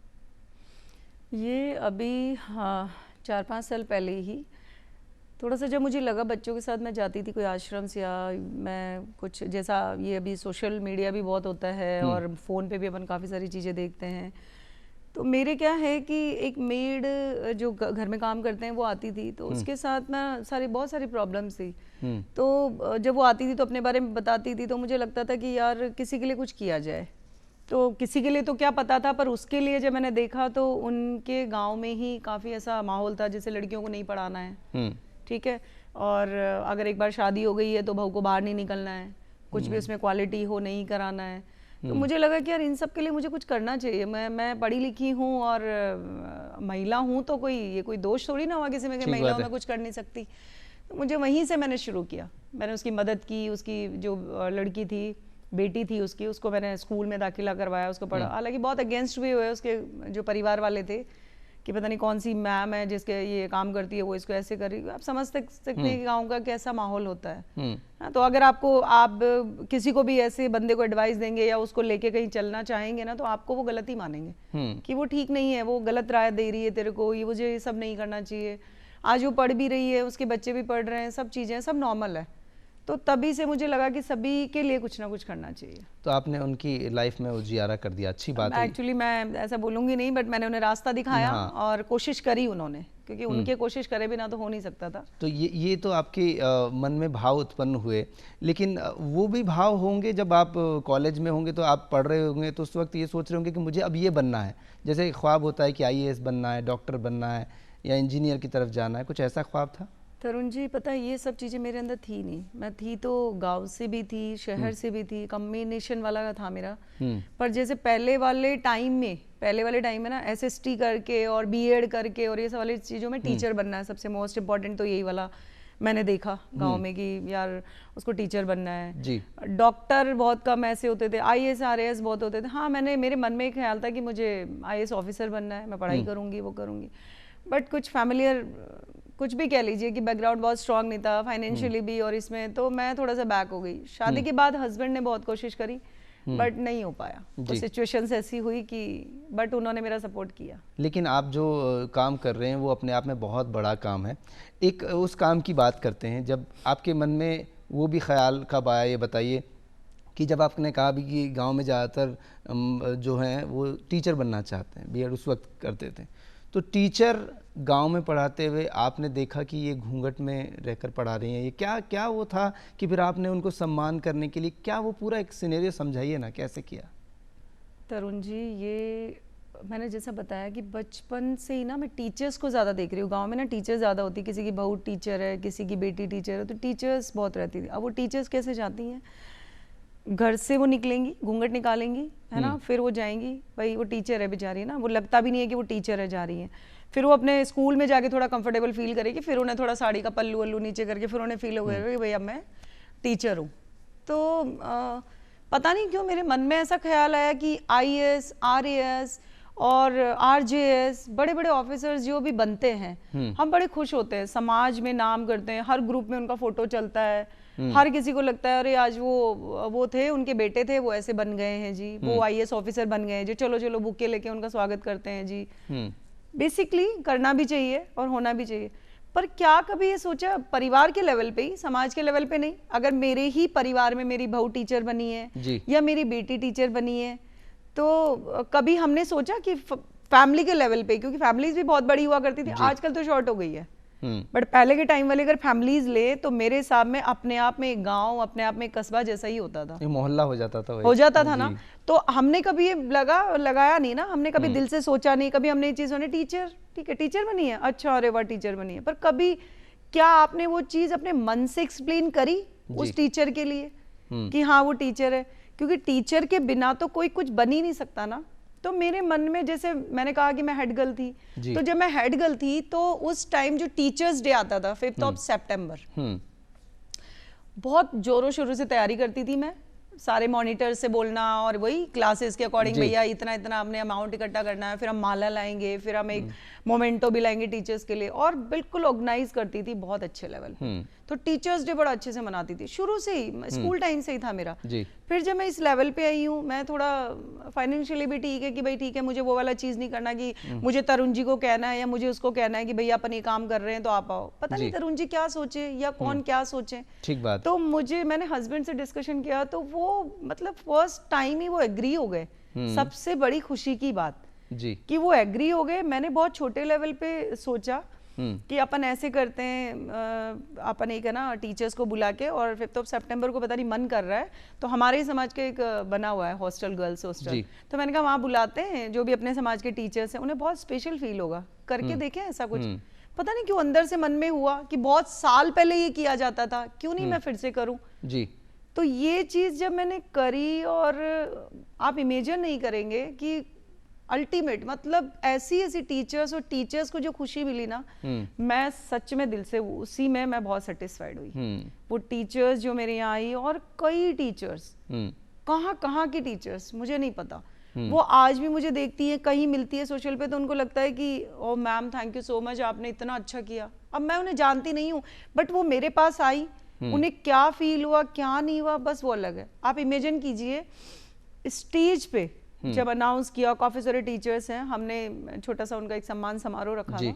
ये अभी 4-5 साल पहले ही थोड़ा सा जब मुझे लगा, बच्चों के साथ मैं जाती थी कोई आश्रम से, या मैं कुछ जैसा ये अभी सोशल मीडिया भी बहुत होता है और फ़ोन पे भी अपन काफ़ी सारी चीज़ें देखते हैं, तो मेरे क्या है कि एक मेड जो घर में काम करते हैं वो आती थी, तो उसके साथ ना बहुत सारी प्रॉब्लम्स थी। तो जब वो आती थी तो अपने बारे में बताती थी, तो मुझे लगता था कि यार किसी के लिए कुछ किया जाए। तो किसी के लिए तो क्या पता था, पर उसके लिए जब मैंने देखा तो उनके गांव में ही काफ़ी ऐसा माहौल था जैसे लड़कियों को नहीं पढ़ाना है, ठीक है, और अगर एक बार शादी हो गई है तो बहू को बाहर नहीं निकलना है, कुछ भी उसमें क्वालिटी हो नहीं कराना है। तो मुझे लगा कि यार इन सब के लिए मुझे कुछ करना चाहिए। मैं पढ़ी लिखी हूँ और महिला हूँ, तो ये कोई दोष थोड़ी ना हुआ किसी में कि महिलाओं में कुछ कर नहीं सकती। तो मुझे वहीं से मैंने शुरू किया, मैंने उसकी मदद की। उसकी जो लड़की थी, बेटी थी उसको मैंने स्कूल में दाखिला करवाया, उसको पढ़ा। हालांकि बहुत अगेंस्ट भी हुए उसके जो परिवार वाले थे कि पता नहीं कौन सी मैम है जिसके ये काम करती है, वो इसको ऐसे कर रही है। आप समझ सकते हैं कि गाँव का कैसा माहौल होता है। तो अगर आप किसी को भी ऐसे बंदे को एडवाइस देंगे या उसको लेके कहीं चलना चाहेंगे ना, तो आपको वो गलत ही मानेंगे कि वो ठीक नहीं है, वो गलत राय दे रही है तेरे को, ये मुझे ये सब नहीं करना चाहिए। आज वो पढ़ भी रही है, उसके बच्चे भी पढ़ रहे हैं, सब चीज़ें सब नॉर्मल है। तो तभी से मुझे लगा कि सभी के लिए कुछ ना कुछ करना चाहिए। तो आपने उनकी लाइफ में उजियारा कर दिया, अच्छी बात है। एक्चुअली मैं ऐसा बोलूँगी नहीं, बट मैंने उन्हें रास्ता दिखाया और कोशिश करी उन्होंने, क्योंकि उनके कोशिश करे बिना तो हो नहीं सकता था। तो ये तो आपके मन में भाव उत्पन्न हुए, लेकिन वो भी भाव होंगे जब आप कॉलेज में होंगे, तो आप पढ़ रहे होंगे, तो उस वक्त ये सोच रहे होंगे कि मुझे अब ये बनना है। जैसे ख्वाब होता है कि IAS बनना है, डॉक्टर बनना है या इंजीनियर की तरफ जाना है, कुछ ऐसा ख्वाब था? तरुण जी, पता है ये सब चीज़ें मेरे अंदर थी नहीं। मैं थी तो गांव से भी थी, शहर से भी थी, कॉम्बिनेशन वाला था मेरा। पर जैसे पहले वाले टाइम में ना SST करके और B.Ed करके और ये सब वाली चीज़ों में टीचर बनना है सबसे मोस्ट इम्पॉर्टेंट। तो यही वाला मैंने देखा गांव में कि यार उसको टीचर बनना है जी। डॉक्टर बहुत कम ऐसे होते थे, IAS RAS बहुत होते थे। हाँ, मेरे मन में एक ख्याल था कि मुझे IAS ऑफिसर बनना है, मैं पढ़ाई करूँगी, वो करूँगी। बट कुछ फैमिलियर, कुछ भी कह लीजिए कि बैकग्राउंड बहुत स्ट्रांग नहीं था, फाइनेंशियली भी, और इसमें तो मैं थोड़ा सा बैक हो गई। शादी के बाद हस्बैंड ने बहुत कोशिश करी, बट नहीं हो पाया। तो सिचुएशंस ऐसी हुई कि बट उन्होंने मेरा सपोर्ट किया। लेकिन आप जो काम कर रहे हैं वो अपने आप में बहुत बड़ा काम है। एक उस काम की बात करते हैं, जब आपके मन में वो भी ख्याल कब आया, ये बताइए, कि जब आपने कहा भी कि गांव में ज़्यादातर जो हैं वो टीचर बनना चाहते हैं, B.Ed उस वक्त करते थे, तो टीचर गांव में पढ़ाते हुए आपने देखा कि ये घूंघट में रहकर पढ़ा रही हैं, ये क्या वो था कि फिर आपने उनको सम्मान करने के लिए क्या वो पूरा एक सिनेरियो समझाइए ना, कैसे किया? तरुण जी, ये मैंने जैसा बताया कि बचपन से ही ना मैं टीचर्स को ज़्यादा देख रही हूँ। गांव में ना टीचर ज़्यादा होती, किसी की बहू टीचर है, किसी की बेटी टीचर है, तो टीचर्स बहुत रहती थी। अब वो टीचर्स कैसे जाती हैं, घर से वो निकलेंगी, घूंघट निकालेंगी, है ना, फिर वो जाएंगी, भाई वो टीचर है बेचारी ना, वो लगता भी नहीं है कि वो टीचर है, जा रही है। फिर वो अपने स्कूल में जाके थोड़ा कंफर्टेबल फील करेगी, फिर उन्हें थोड़ा साड़ी का पल्लू वल्लू नीचे करके फिर उन्हें फील हो गया कि भाई अब मैं टीचर हूँ। तो पता नहीं क्यों मेरे मन में ऐसा ख्याल आया कि IAS RAS और RJS बड़े बड़े ऑफिसर्स जो भी बनते हैं, हम बड़े खुश होते हैं, समाज में नाम करते हैं, हर ग्रुप में उनका फोटो चलता है, हर किसी को लगता है अरे आज वो थे, उनके बेटे थे, वो ऐसे बन गए हैं जी, वो IAS ऑफिसर बन गए हैं जी, चलो चलो बुके लेके उनका स्वागत करते हैं जी। बेसिकली करना भी चाहिए और होना भी चाहिए, पर क्या कभी ये सोचा परिवार के लेवल पे ही, समाज के लेवल पे नहीं? अगर मेरे ही परिवार में मेरी बहू टीचर बनी है या मेरी बेटी टीचर बनी है, तो कभी हमने सोचा कि फैमिली के लेवल पे, क्योंकि फैमिलीज भी बहुत बड़ी हुआ करती थी, आजकल तो शॉर्ट हो गई है, बट पहले के टाइम वाले अगर फैमिलीज ले तो मेरे हिसाब में अपने आप में एक गांव, अपने आप में एक कस्बा जैसा ही होता था, मोहल्ला हो जाता था ना। तो हमने कभी ये लगाया नहीं ना, हमने कभी दिल से सोचा नहीं, कभी हमने ये चीज होने टीचर, ठीक है टीचर बनी है, अच्छा अरे वाह टीचर बनी है, पर कभी क्या आपने वो चीज अपने मन से एक्सप्लेन करी उस टीचर के लिए कि हाँ वो टीचर है? क्योंकि टीचर के बिना तो कोई कुछ बन ही नहीं सकता ना। तो मेरे मन में, जैसे मैंने कहा कि मैं हेड गर्ल थी, तो जब मैं हेड गर्ल थी तो उस टाइम जो टीचर्स डे आता था 5 सितंबर, बहुत जोरों शोरों से तैयारी करती थी मैं, सारे मॉनिटर से बोलना और वही क्लासेस के अकॉर्डिंग, भैया इतना इतना हमने अमाउंट इकट्ठा करना है, फिर हम माला लाएंगे, फिर हम एक मोमेंटो भी लाएंगे टीचर्स के लिए, और बिल्कुल ऑर्गेनाइज करती थी बहुत अच्छे लेवल पे। तो टीचर्स डे बड़ा अच्छे से मनाती थी, शुरू से ही, स्कूल टाइम से ही था मेरा। फिर जब मैं इस लेवल पे आई हूँ, मैं थोड़ा फाइनेंशियली भी ठीक है कि भाई ठीक है, मुझे वो वाला चीज नहीं करना कि मुझे तरुण जी को कहना है या मुझे उसको कहना है कि भैया अपन ये काम कर रहे हैं तो आप आओ, पता नहीं तरुण जी क्या सोचे या कौन क्या सोचे। ठीक बात। तो मैंने हस्बैंड से डिस्कशन किया, तो वो मतलब फर्स्ट टाइम ही वो एग्री हो गए, सबसे बड़ी खुशी की बात। जी। कि वो एग्री हो गए। मैंने बहुत छोटे लेवल पे सोचा कि अपन ऐसे करते हैं, अपन एक है ना टीचर्स को बुला के, और 5 सितंबर को पता नहीं मन कर रहा है, तो हमारे ही समाज के एक बना हुआ है हॉस्टल, गर्ल्स हॉस्टल, तो मैंने कहा वहाँ बुलाते हैं जो भी अपने समाज के टीचर्स हैं, उन्हें बहुत स्पेशल फील होगा, करके देखें ऐसा कुछ। पता नहीं क्यों अंदर से मन में हुआ कि बहुत साल पहले ये किया जाता था, क्यों नहीं मैं फिर से करूं जी। तो ये चीज जब मैंने करी, और आप इमेजिन नहीं करेंगे कि अल्टीमेट, मतलब ऐसी ऐसी टीचर्स, और टीचर्स को जो खुशी मिली ना, मैं सच में दिल से उसी में मैं बहुत सेटिस्फाइड हुई। वो टीचर्स जो मेरे यहाँ आई, और कई टीचर्स, कहाँ की टीचर्स मुझे नहीं पता, वो आज भी मुझे देखती है, कहीं मिलती है सोशल पे, तो उनको लगता है कि oh ma'am thank you so much, आपने इतना अच्छा किया। अब मैं उन्हें जानती नहीं हूँ, बट वो मेरे पास आई, उन्हें क्या फील हुआ क्या नहीं हुआ, बस वो अलग है। आप इमेजिन कीजिए स्टेज पे जब अनाउंस किया, काफी सारे टीचर्स हैं, हमने छोटा सा उनका एक सम्मान समारोह रखा था,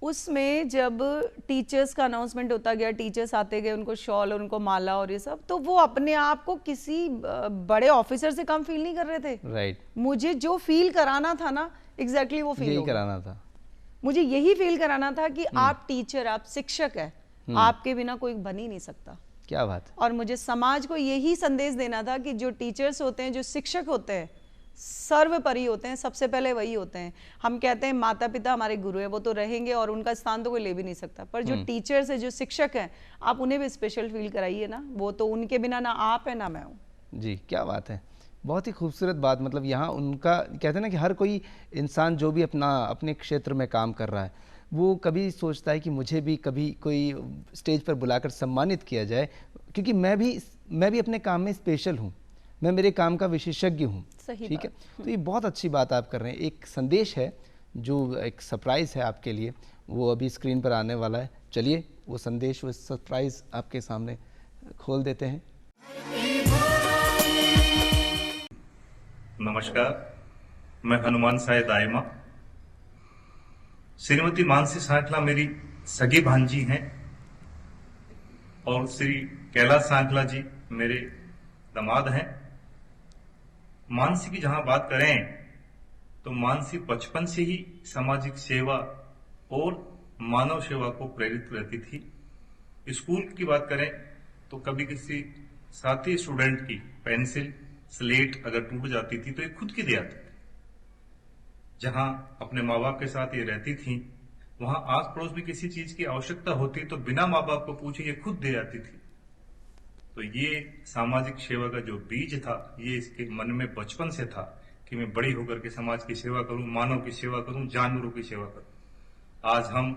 उसमें जब टीचर्स का अनाउंसमेंट होता गया, टीचर्स आते गए, उनको शॉल और उनको माला और ये सब, तो वो अपने आप को किसी बड़े ऑफिसर से कम फील नहीं कर रहे थे। राइट। मुझे जो फील कराना था ना, एग्जैक्टली वो फील कराना था। मुझे यही फील कराना था कि आप टीचर, आप शिक्षक है, आपके बिना कोई बन ही नहीं सकता। क्या बात। और मुझे समाज को यही संदेश देना था कि जो टीचर्स होते हैं, जो शिक्षक होते हैं, सर्वोपरि होते हैं, सबसे पहले वही होते हैं। हम कहते हैं माता पिता हमारे गुरु हैं, वो तो रहेंगे और उनका स्थान तो कोई ले भी नहीं सकता, पर जो टीचर्स है, जो शिक्षक हैं, आप उन्हें भी स्पेशल फील कराइए ना, वो तो उनके बिना ना आप है ना मैं हूँ। जी, क्या बात है, बहुत ही खूबसूरत बात। मतलब यहाँ उनका कहते हैं ना कि हर कोई इंसान जो भी अपने क्षेत्र में काम कर रहा है, वो कभी सोचता है कि मुझे भी कभी कोई स्टेज पर बुलाकर सम्मानित किया जाए, क्योंकि मैं भी अपने काम में स्पेशल हूँ, मैं मेरे काम का विशेषज्ञ हूँ। ठीक है, तो ये बहुत अच्छी बात आप कर रहे हैं। एक संदेश है जो एक सरप्राइज़ है आपके लिए, वो अभी स्क्रीन पर आने वाला है। चलिए वो संदेश, वो सरप्राइज़ आपके सामने खोल देते हैं। नमस्कार, मैं हनुमान साय दायमा। श्रीमती मानसी सांखला मेरी सगी भांजी हैं, और श्री कैलाश सांखला जी मेरे दामाद हैं। मानसी की जहां बात करें तो मानसी बचपन से ही सामाजिक सेवा और मानव सेवा को प्रेरित रहती थी। स्कूल की बात करें तो कभी किसी साथी स्टूडेंट की पेंसिल स्लेट अगर टूट जाती थी तो ये खुद की दे आती थी। जहां अपने माँ बाप के साथ ये रहती थी, वहां आस पड़ोस में किसी चीज की आवश्यकता होती तो बिना माँ बाप को पूछे ये खुद दे आती थी। तो ये सामाजिक सेवा का जो बीज था, ये इसके मन में बचपन से था कि मैं बड़ी होकर के समाज की सेवा करूं, मानव की सेवा करूं, जानवरों की सेवा करूं। आज हम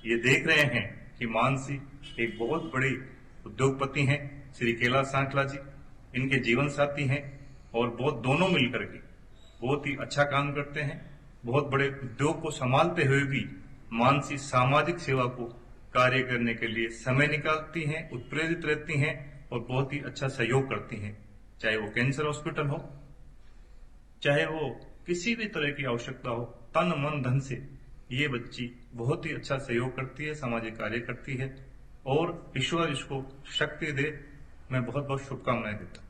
ये देख रहे हैं कि मानसी एक बहुत बड़ी उद्योगपति हैं, श्री कैलाश सांखला जी इनके जीवन साथी हैं, और बहुत दोनों मिलकर के बहुत ही अच्छा काम करते हैं। बहुत बड़े उद्योग को संभालते हुए भी मानसी सामाजिक सेवा को कार्य करने के लिए समय निकालती हैं, उत्प्रेरित रहती हैं और बहुत ही अच्छा सहयोग करती हैं। चाहे वो कैंसर हॉस्पिटल हो, चाहे वो किसी भी तरह की आवश्यकता हो, तन मन धन से ये बच्ची बहुत ही अच्छा सहयोग करती है, सामाजिक कार्य करती है, और ईश्वर इसको शक्ति दे। मैं बहुत बहुत शुभकामनाएं देता हूँ।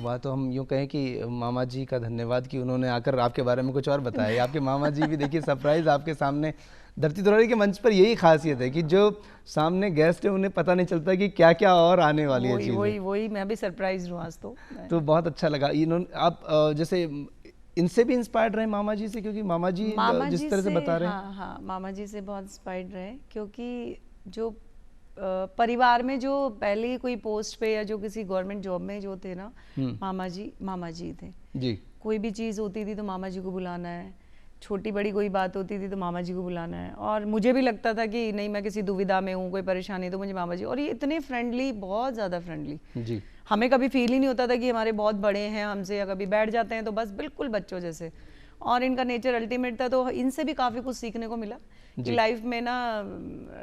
वाह, तो हम यूँ कहें कि मामा जी का धन्यवाद कि उन्होंने आकर आपके बारे में कुछ और बताया। आपके मामा जी भी देखिए सरप्राइज आपके सामने। धरती द्रोणी के मंच पर यही खासियत है कि जो सामने गेस्ट है उन्हें पता नहीं चलता कि क्या क्या और आने वाली है चीज़ें। वही मैं भी सरप्राइज हूँ आज तो बहुत अच्छा लगा। इन्होंने आप जैसे इनसे भी इंस्पायर्ड रहे मामा जी से, क्योंकि मामा जी जिस तरह से बता रहे हैं। हाँ, मामा जी से बहुत इंस्पायर्ड रहे, क्योंकि जो परिवार में जो पहले कोई पोस्ट पे या जो किसी गवर्नमेंट जॉब में जो थे ना, मामा जी थे जी। कोई भी चीज़ होती थी तो मामा जी को बुलाना है, छोटी बड़ी कोई बात होती थी तो मामा जी को बुलाना है। और मुझे भी लगता था कि नहीं, मैं किसी दुविधा में हूँ, कोई परेशानी, तो मुझे मामा जी, और ये इतने फ्रेंडली, बहुत ज़्यादा फ्रेंडली जी। हमें कभी फील ही नहीं होता था कि हमारे बहुत बड़े हैं हमसे, या कभी बैठ जाते हैं तो बस बिल्कुल बच्चों जैसे। और इनका नेचर अल्टीमेट था, तो इनसे भी काफ़ी कुछ सीखने को मिला कि लाइफ में ना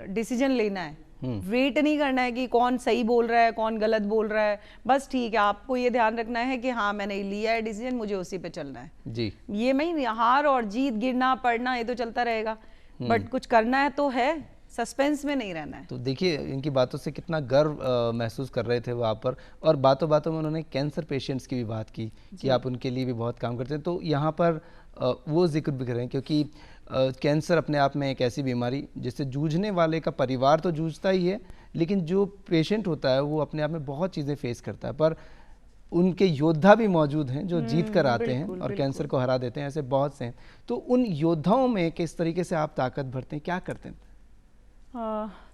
डिसीजन लेना है, वेट नहीं करना है कि कौन सही बोल रहा है कौन गलत बोल रहा है, बस ठीक है, आपको ये ध्यान रखना है कि हाँ मैंने लिया है डिसीजन, मुझे उसी पे चलना है जी। ये मैं हार और जीत, गिरना पड़ना, ये तो चलता रहेगा, बट कुछ करना है तो है, सस्पेंस में नहीं रहना है। तो देखिए इनकी बातों से कितना गर्व महसूस कर रहे थे वो आप पर, और बातों बातों में उन्होंने कैंसर पेशेंट्स की भी बात की कि आप उनके लिए भी बहुत काम करते हैं। तो यहाँ पर वो जिक्र भी करें, क्योंकि कैंसर अपने आप में एक ऐसी बीमारी जिससे जूझने वाले का परिवार तो जूझता ही है, लेकिन जो पेशेंट होता है वो अपने आप में बहुत चीज़ें फेस करता है, पर उनके योद्धा भी मौजूद हैं जो जीत कर आते हैं और कैंसर को हरा देते हैं, ऐसे बहुत से हैं। तो उन योद्धाओं में किस तरीके से आप ताकत भरते हैं, क्या करते हैं?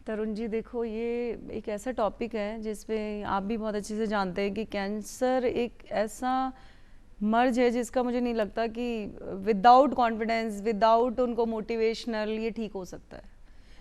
तरुण जी देखो, ये एक ऐसा टॉपिक है जिसपे आप भी बहुत अच्छे से जानते हैं कि कैंसर एक ऐसा मर्ज है जिसका मुझे नहीं लगता कि विदाउट कॉन्फिडेंस, विदाउट उनको मोटिवेशनल ये ठीक हो सकता है।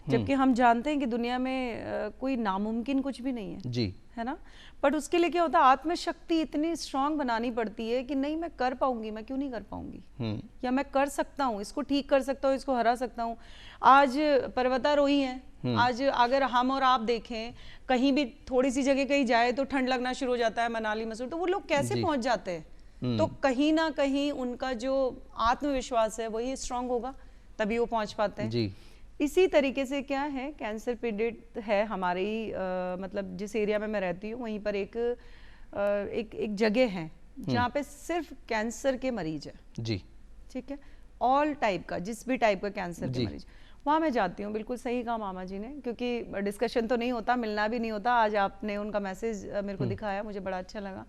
जबकि हम जानते हैं कि दुनिया में कोई नामुमकिन कुछ भी नहीं है जी, है ना। बट उसके लिए क्या होता है, आत्मशक्ति इतनी स्ट्रांग बनानी पड़ती है कि नहीं मैं कर पाऊंगी, मैं क्यों नहीं कर पाऊंगी, या मैं कर सकता हूँ, इसको ठीक कर सकता हूँ, इसको हरा सकता हूँ। आज पर्वतारोही हैं, आज अगर हम और आप देखें कहीं भी थोड़ी सी जगह कहीं जाए तो ठंड लगना शुरू हो जाता है, मनाली मसूरी, तो वो लोग कैसे पहुंच जाते हैं? तो कहीं ना कहीं उनका जो आत्मविश्वास है वही स्ट्रांग होगा, तभी वो पहुंच पाते हैं जी। इसी तरीके से क्या है, कैंसर पीड़ित है हमारी मतलब जिस एरिया में मैं रहती हूँ वहीं पर एक जगह है जहाँ पे सिर्फ कैंसर के मरीज है जी, ठीक है, ऑल टाइप का, जिस भी टाइप का कैंसर के मरीज, वहाँ मैं जाती हूँ। बिल्कुल सही कहा मामा जी ने, क्योंकि डिस्कशन तो नहीं होता, मिलना भी नहीं होता। आज आपने उनका मैसेज मेरे को दिखाया, मुझे बड़ा अच्छा लगा।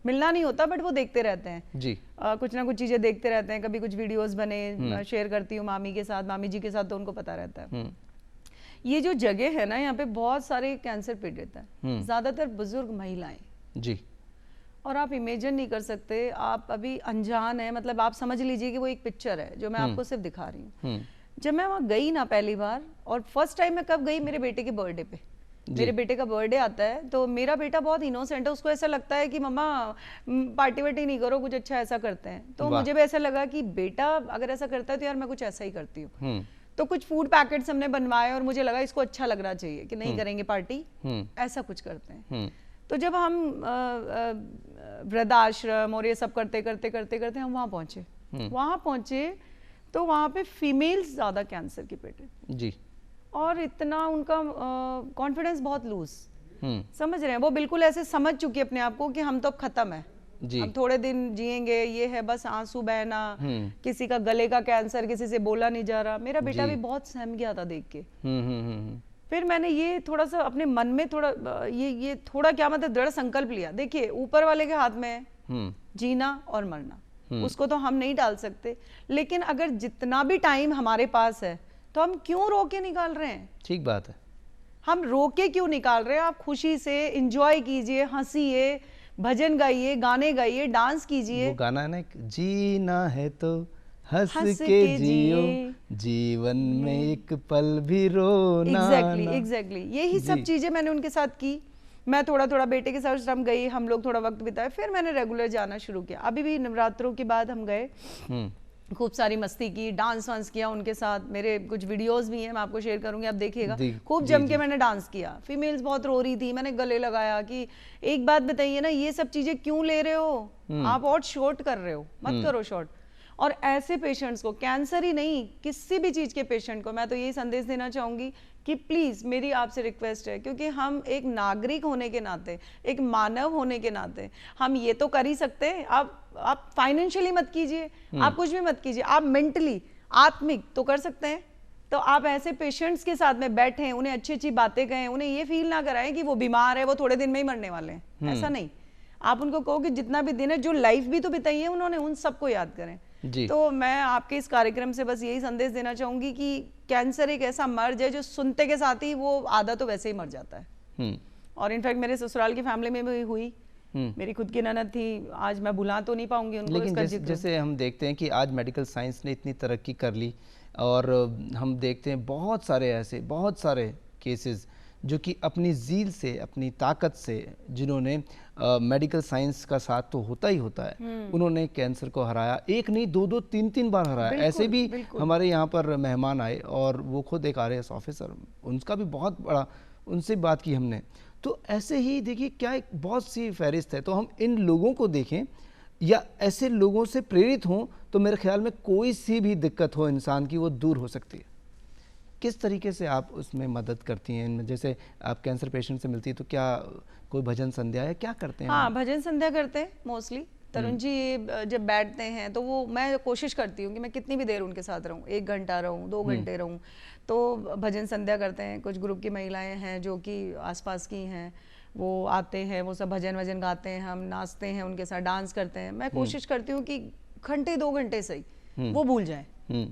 मिलना नहीं होता बट वो देखते रहते हैं जी, कुछ ना कुछ चीजें देखते रहते हैं। कभी कुछ वीडियोस बने शेयर करती हूँ मामी के साथ, मामी जी के साथ, तो उनको पता रहता है। ये जो जगह है ना, यहाँ पे बहुत सारे कैंसर पीड़ित हैं, ज्यादातर बुजुर्ग महिलाएं जी। और आप इमेजिन नहीं कर सकते, आप अभी अनजान है, मतलब आप समझ लीजिए कि वो एक पिक्चर है जो मैं आपको सिर्फ दिखा रही हूँ। जब मैं वहाँ गई ना पहली बार, और फर्स्ट टाइम मैं कब गई, मेरे बेटे के बर्थडे पे। मेरे बेटे का बर्थडे आता है तो मेरा बेटा बहुत इनोसेंट है, उसको ऐसा लगता है कि मम्मा पार्टी वार्टी नहीं करो, कुछ अच्छा ऐसा करते हैं। तो मुझे भी ऐसा लगा कि बेटा अगर ऐसा करता है तो यार मैं कुछ ऐसा ही करती हूँ। तो कुछ फूड पैकेट्स हमने बनवाए और मुझे लगा इसको अच्छा लगना चाहिए कि नहीं करेंगे पार्टी, ऐसा कुछ करते हैं। तो जब हम वृद्धाश्रम और ये सब करते करते करते करते हम वहाँ पहुंचे तो वहाँ पे फीमेल्स ज्यादा कैंसर की पीड़ित जी, और इतना उनका कॉन्फिडेंस बहुत लूज, समझ रहे हैं, वो बिल्कुल ऐसे समझ चुकी अपने आप को कि हम तो अब खत्म है, अब थोड़े दिन जिएंगे, ये है बस आंसू बहना, किसी का गले का कैंसर, किसी से बोला नहीं जा रहा। मेरा बेटा भी बहुत सहम गया था देख के। फिर मैंने ये थोड़ा सा अपने मन में थोड़ा ये थोड़ा क्या मतलब दृढ़ संकल्प लिया, देखिए ऊपर वाले के हाथ में है जीना और मरना, उसको तो हम नहीं डाल सकते, लेकिन अगर जितना भी टाइम हमारे पास है तो हम क्यों रोके निकाल रहे हैं? ठीक बात है, हम रोके क्यों निकाल रहे हैं? आप खुशी से एंजॉय कीजिए, हंसिए, भजन गाइए, गाने गाइए, डांस कीजिए। वो गाना है ना, जीना है तो हंस के जियो, जीवन में एक पल भी रोना। एग्जैक्टली यही सब चीजें मैंने उनके साथ की। मैं थोड़ा थोड़ा बेटे के साथ श्रम गई, हम लोग थोड़ा वक्त बिताए, फिर मैंने रेगुलर जाना शुरू किया। अभी भी नवरात्रों के बाद हम गए, खूब सारी मस्ती की, डांस वांस किया उनके साथ। मेरे कुछ वीडियोस भी हैं, मैं आपको शेयर करूंगी, आप देखिएगा। खूब जम के मैंने डांस किया। फीमेल्स बहुत रो रही थी, मैंने गले लगाया कि एक बात बताइए ना, ये सब चीजें क्यों ले रहे हो आप, और शॉर्ट कर रहे हो, मत करो शॉर्ट। और ऐसे पेशेंट्स को, कैंसर ही नहीं किसी भी चीज के पेशेंट को, मैं तो यही संदेश देना चाहूंगी कि प्लीज मेरी आपसे रिक्वेस्ट है, क्योंकि हम एक नागरिक होने के नाते, एक मानव होने के नाते हम ये तो कर ही सकते हैं। आप फाइनेंशियली मत कीजिए, आप कुछ भी मत कीजिए, आप मेंटली आत्मिक तो कर सकते हैं। तो आप ऐसे पेशेंट्स के साथ में बैठे, उन्हें अच्छी अच्छी बातें कहें, उन्हें ये फील ना कराएं कि वो बीमार है, वो थोड़े दिन में ही मरने वाले हैं, ऐसा नहीं। आप उनको कहो कि जितना भी दिन है, जो लाइफ भी तो बिताई है उन्होंने, उन सबको याद करें। तो मैं आपके इस कार्यक्रम से बस यही संदेश देना चाहूंगी कि कैंसर एक ऐसा मर्ज है जो सुनते के साथ ही वो आधा तो वैसे ही मर जाता है। और इनफैक्ट मेरे ससुराल की फैमिली में भी हुई, मेरी खुद की ननद थी, आज मैं भुला तो नहीं पाऊंगी उनको। लेकिन जैसे हम देखते हैं कि आज मेडिकल साइंस ने इतनी तरक्की कर ली, और हम देखते हैं बहुत सारे केसेस जो कि अपनी ज़ील से, अपनी ताकत से, जिन्होंने मेडिकल साइंस का साथ तो होता ही होता है, उन्होंने कैंसर को हराया। एक नहीं, दो, तीन बार हराया। ऐसे भी हमारे यहाँ पर मेहमान आए और वो खुद एक RAS ऑफिसर, उनका भी बहुत बड़ा, उनसे बात की हमने। तो ऐसे ही देखिए क्या एक बहुत सी फहरिस्त है। तो हम इन लोगों को देखें या ऐसे लोगों से प्रेरित हों तो मेरे ख्याल में कोई सी भी दिक्कत हो इंसान की, वो दूर हो सकती है। किस तरीके से आप उसमें मदद करती हैं इनमें? जैसे आप कैंसर पेशेंट से मिलती है तो क्या कोई भजन संध्या है, क्या करते हैं? हाँ, भजन संध्या करते हैं मोस्टली। तरुण जी जब बैठते हैं तो वो, मैं कोशिश करती हूँ कि मैं कितनी भी देर उनके साथ रहूँ, 1 घंटा रहूँ, 2 घंटे रहूँ, तो भजन संध्या करते हैं। कुछ ग्रुप की महिलाएं हैं जो कि आसपास की हैं, वो आते हैं, वो सब भजन वजन गाते हैं, हम नाचते हैं उनके साथ, डांस करते हैं। मैं कोशिश करती हूँ कि घंटे 2 घंटे सही वो भूल जाए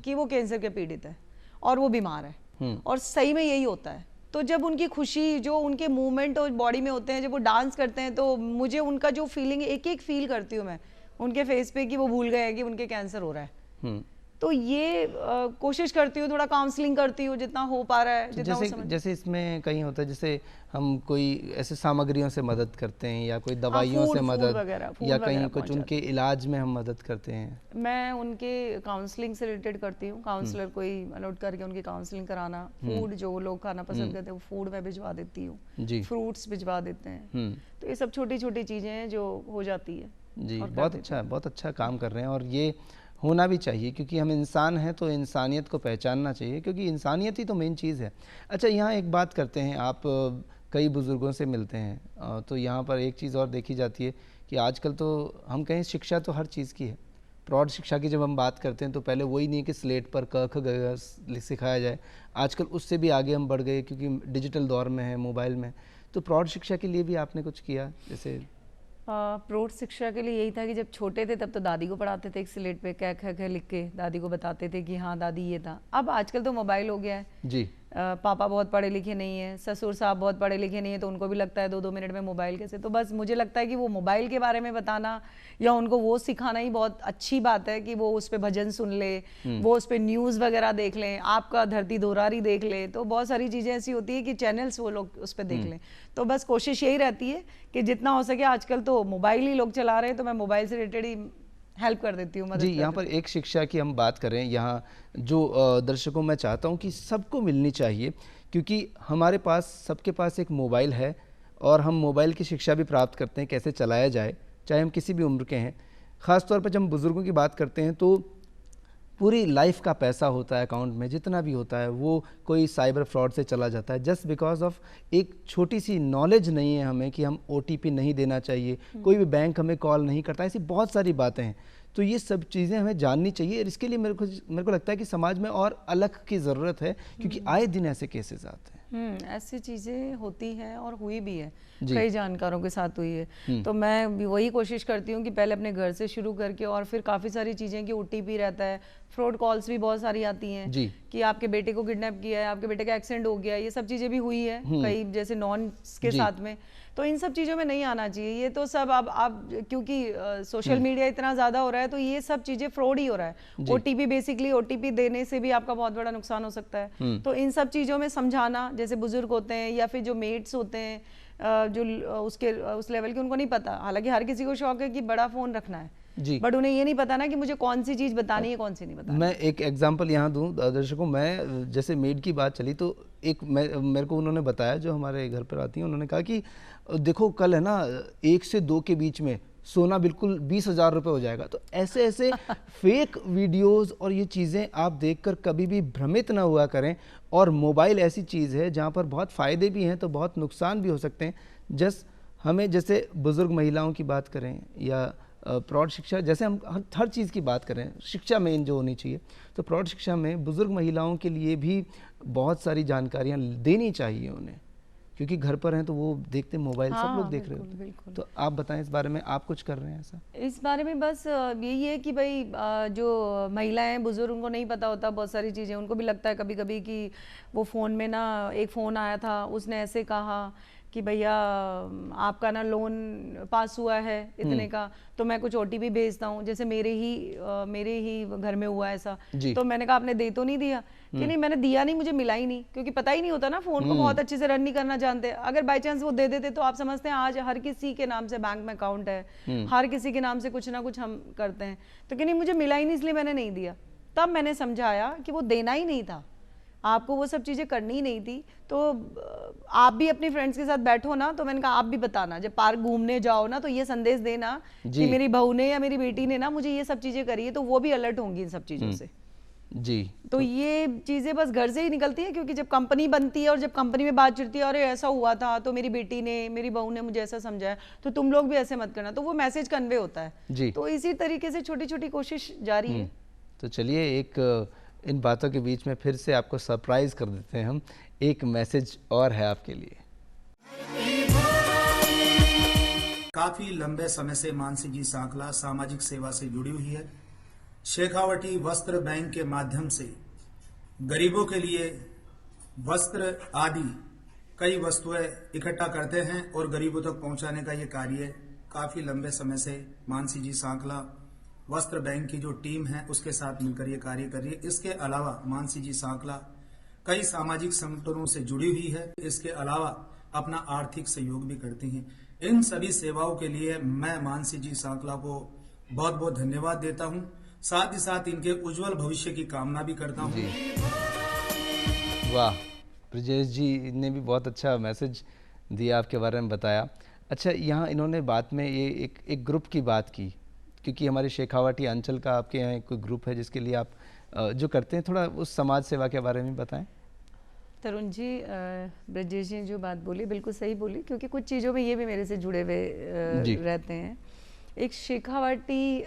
कि वो कैंसर के पीड़ित है और वो बीमार है, और सही में यही होता है। तो जब उनकी खुशी, जो उनके मूवमेंट और बॉडी में होते हैं, जब वो डांस करते हैं, तो मुझे उनका जो फीलिंग एक एक फील करती हूँ मैं उनके फेस पे कि वो भूल गए हैं कि उनके कैंसर हो रहा है। तो ये कोशिश करती हूँ, थोड़ा काउंसलिंग करती हूँ जितना हो पा रहा है, जितना जैसे इसमें कहीं होता है, जैसे हम कोई ऐसे सामग्रियों से मदद करते हैं या कोई दवाइयों से मदद, या कहीं कुछ उनके इलाज में हम मदद करते हैं। मैं उनके काउंसलिंग से रिलेटेड करती हूँ, काउंसलर कोई अलॉट करके उनकी काउंसलिंग कराना। फूड जो लोग खाना पसंद करते हैं वो फूड मैं भिजवा देती हूँ, फ्रूट्स भिजवा देते हैं। तो ये सब छोटी छोटी चीजें हैं जो हो जाती है जी। बहुत अच्छा काम कर रहे हैं, और ये होना भी चाहिए क्योंकि हम इंसान हैं तो इंसानियत को पहचानना चाहिए, क्योंकि इंसानियत ही तो मेन चीज़ है। अच्छा, यहाँ एक बात करते हैं, आप कई बुज़ुर्गों से मिलते हैं, तो यहाँ पर एक चीज़ और देखी जाती है कि आजकल तो हम कहें शिक्षा तो हर चीज़ की है। प्रौढ़ शिक्षा की जब हम बात करते हैं तो पहले वही नहीं कि स्लेट पर क ख ग सिखाया जाए, आजकल उससे भी आगे हम बढ़ गए क्योंकि डिजिटल दौर में है, मोबाइल में। तो प्रौढ़ शिक्षा के लिए भी आपने कुछ किया? जैसे प्रौढ़ शिक्षा के लिए यही था कि जब छोटे थे तब तो दादी को पढ़ाते थे, एक स्लेट पे क ख लिख के दादी को बताते थे कि हाँ दादी ये था। अब आजकल तो मोबाइल हो गया है जी। पापा बहुत पढ़े लिखे नहीं है, ससुर साहब बहुत पढ़े लिखे नहीं है, तो उनको भी लगता है 2-2 मिनट में मोबाइल कैसे। तो बस मुझे लगता है कि वो मोबाइल के बारे में बताना या उनको वो सिखाना ही बहुत अच्छी बात है कि वो उस पर भजन सुन ले, वो उस पर न्यूज़ वगैरह देख लें, आपका धरती दोरारी देख ले, तो बहुत सारी चीज़ें ऐसी होती है कि चैनल्स वो लोग उस पर देख लें। तो बस कोशिश यही रहती है कि जितना हो सके, आजकल तो मोबाइल ही लोग चला रहे हैं, तो मैं मोबाइल से रिलेटेड ही हेल्प कर देती हूँ, मदद जी। यहाँ पर एक शिक्षा की हम बात करें, यहाँ जो दर्शकों मैं चाहता हूँ कि सबको मिलनी चाहिए, क्योंकि हमारे पास, सबके पास एक मोबाइल है और हम मोबाइल की शिक्षा भी प्राप्त करते हैं कैसे चलाया जाए, चाहे हम किसी भी उम्र के हैं। ख़ास तौर पर जब हम बुज़ुर्गों की बात करते हैं तो पूरी लाइफ का पैसा होता है अकाउंट में, जितना भी होता है वो कोई साइबर फ्रॉड से चला जाता है, जस्ट बिकॉज ऑफ एक छोटी सी नॉलेज नहीं है हमें कि हम OTP नहीं देना चाहिए, कोई भी बैंक हमें कॉल नहीं करता, ऐसी बहुत सारी बातें हैं। तो ये सब चीज़ें हमें जाननी चाहिए, और इसके लिए मेरे को लगता है कि समाज में और अलग की ज़रूरत है, क्योंकि आए दिन ऐसे केसेस आते हैं। ऐसी चीज़ें होती हैं और हुई भी है, कई जानकारों के साथ हुई है। तो मैं भी वही कोशिश करती हूँ कि पहले अपने घर से शुरू करके, और फिर काफ़ी सारी चीज़ें कि OTP रहता है, फ्रॉड कॉल्स भी बहुत सारी आती हैं कि आपके बेटे को किडनैप किया है, आपके बेटे का एक्सीडेंट हो गया, ये सब चीज़ें भी हुई है कई, जैसे नॉन के साथ में। तो इन सब चीज़ों में नहीं आना चाहिए, ये तो सब अब क्योंकि सोशल मीडिया इतना ज़्यादा हो रहा है, तो ये सब चीज़ें फ्रॉड ही हो रहा है। OTP बेसिकली, OTP देने से भी आपका बहुत बड़ा नुकसान हो सकता है। तो इन सब चीज़ों में समझाना, जैसे बुजुर्ग होते हैं या फिर जो मेट्स होते हैं जो उस लेवल के, उनको नहीं पता, हालांकि हर किसी को शौक है कि बड़ा फ़ोन रखना है, बट उन्हें ये नहीं पता ना कि मुझे कौन सी चीज़ बतानी है, कौन सी नहीं बतानी। मैं एक एग्जांपल यहाँ दूँ दर्शकों, मैं जैसे मेड की बात चली तो मेरे को उन्होंने बताया, जो हमारे घर पर आती हैं, उन्होंने कहा कि देखो कल है ना 1 से 2 के बीच में सोना बिल्कुल 20,000 रुपये हो जाएगा। तो ऐसे ऐसे फेक वीडियोस और ये चीज़ें आप देखकर कभी भी भ्रमित ना हुआ करें। और मोबाइल ऐसी चीज़ है जहाँ पर बहुत फ़ायदे भी हैं तो बहुत नुकसान भी हो सकते हैं। हमें जैसे बुज़ुर्ग महिलाओं की बात करें या प्रौढ़ शिक्षा, जैसे हम हर चीज़ की बात करें, शिक्षा मेन जो होनी चाहिए, तो प्रौढ़ शिक्षा में बुज़ुर्ग महिलाओं के लिए भी बहुत सारी जानकारियाँ देनी चाहिए उन्हें, क्योंकि घर पर हैं तो वो देखते मोबाइल, सब लोग देख रहे होते हैं। तो आप बताएं इस बारे में, आप कुछ कर रहे हैं ऐसा? इस बारे में बस यही है कि भाई जो महिलाएं, बुजुर्ग, उनको नहीं पता होता बहुत सारी चीज़ें, उनको भी लगता है कभी कभी कि वो फ़ोन में ना एक फ़ोन आया था, उसने ऐसे कहा कि भैया आपका ना लोन पास हुआ है इतने का, तो मैं कुछ OTP भेजता हूँ, जैसे मेरे ही घर में हुआ ऐसा। तो मैंने कहा आपने दे तो नहीं दिया? कि नहीं मैंने दिया नहीं, मुझे मिला ही नहीं, क्योंकि पता ही नहीं होता ना, फोन को बहुत अच्छे से रन नहीं करना जानते। अगर बाई चांस वो दे देते तो आप समझते हैं आज हर किसी के नाम से बैंक में अकाउंट है, हर किसी के नाम से कुछ ना कुछ हम करते हैं। तो कि नहीं मुझे मिला ही नहीं इसलिए मैंने नहीं दिया। तब मैंने समझाया कि वो देना ही नहीं था, आपको वो सब चीज़ें करनी ही नहीं थी। तो आप भी अपनी फ्रेंड्स के साथ बैठो ना, तो मैंने कहा आप भी बताना, जब पार्क घूमने जाओ ना तो ये संदेश देना कि मेरी बहू ने या मेरी बेटी ने ना मुझे ये सब चीज़ें करी है, तो वो भी अलर्ट होंगी इन सब चीज़ों से। जी। तो ये चीज़ें बस घर से ही निकलती हैं, क्योंकि जब कंपनी बनती है और जब कंपनी में बात चलती है, अरे ऐसा हुआ था तो मेरी बेटी ने, मेरी बहू ने मुझे ऐसा समझाया, तो तुम लोग भी ऐसे मत करना, तो वो मैसेज कन्वे होता है। जी। तो इसी तरीके से छोटी छोटी कोशिश जारी है। तो चलिए एक इन बातों के बीच में फिर से आपको सरप्राइज कर देते हैं हम। एक मैसेज और है आपके लिए। काफी लंबे समय से मानसी जी सांकला सामाजिक सेवा से जुड़ी हुई है। शेखावटी वस्त्र बैंक के माध्यम से गरीबों के लिए वस्त्र आदि कई वस्तुएं इकट्ठा करते हैं और गरीबों तक पहुंचाने का ये कार्य काफी लंबे समय से मानसी जी सांकला वस्त्र बैंक की जो टीम है उसके साथ मिलकर ये कार्य कर रही है। इसके अलावा मानसी जी सांकला कई सामाजिक संगठनों से जुड़ी हुई है। इसके अलावा अपना आर्थिक सहयोग भी करती हैं। इन सभी सेवाओं के लिए मैं मानसी जी सांकला को बहुत बहुत धन्यवाद देता हूं। साथ ही साथ इनके उज्जवल भविष्य की कामना भी करता हूं। वाह, ब्रजेश जी ने भी बहुत अच्छा मैसेज दिया, आपके बारे में बताया। अच्छा, यहाँ इन्होंने बात में ये एक ग्रुप की बात की, क्योंकि हमारे शेखावाटी अंचल का आपके यहाँ कोई ग्रुप है जिसके लिए आप जो करते हैं, थोड़ा उस समाज सेवा के बारे में बताएं। तरुण जी, ब्रजेश जी ने जो बात बोली बिल्कुल सही बोली, क्योंकि कुछ चीज़ों में ये भी मेरे से जुड़े हुए रहते हैं। एक शेखावाटी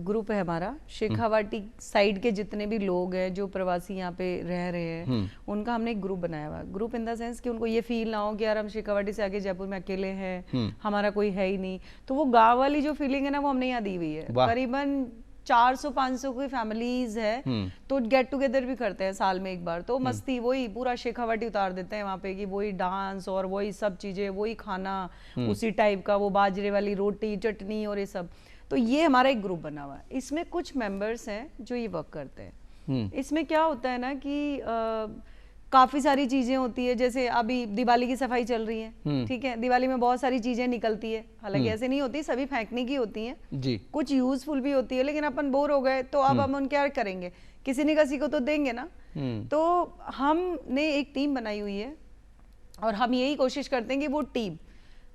ग्रुप है हमारा। शेखावाटी साइड के जितने भी लोग हैं जो प्रवासी यहाँ पे रह रहे हैं, उनका हमने एक ग्रुप बनाया हुआ। ग्रुप इन द सेंस कि उनको ये फील ना हो कि यार हम शेखावाटी से आके जयपुर में अकेले हैं, हमारा कोई है ही नहीं। तो वो गाँव वाली जो फीलिंग है ना, वो हमने यहाँ दी हुई है। करीबन 400-500 की फैमिलीज है, तो गेट टुगेदर भी करते हैं साल में एक बार। तो मस्ती वही पूरा शेखावाटी उतार देते हैं वहाँ पे, कि वही डांस और वही सब चीजें, वही खाना उसी टाइप का, वो बाजरे वाली रोटी चटनी और ये सब। तो ये हमारा एक ग्रुप बना हुआ है। इसमें कुछ मेंबर्स हैं जो ये वर्क करते हैं। इसमें क्या होता है ना कि काफी सारी चीजें होती है। जैसे अभी दिवाली की सफाई चल रही है, ठीक है, दिवाली में बहुत सारी चीजें निकलती है। हालांकि ऐसे नहीं होती, सभी फेंकने की होती हैं जी, कुछ यूजफुल भी होती है, लेकिन अपन बोर हो गए तो अब हम उन क्या करेंगे, किसी न किसी को तो देंगे ना। तो हमने एक टीम बनाई हुई है और हम यही कोशिश करते हैं कि वो टीम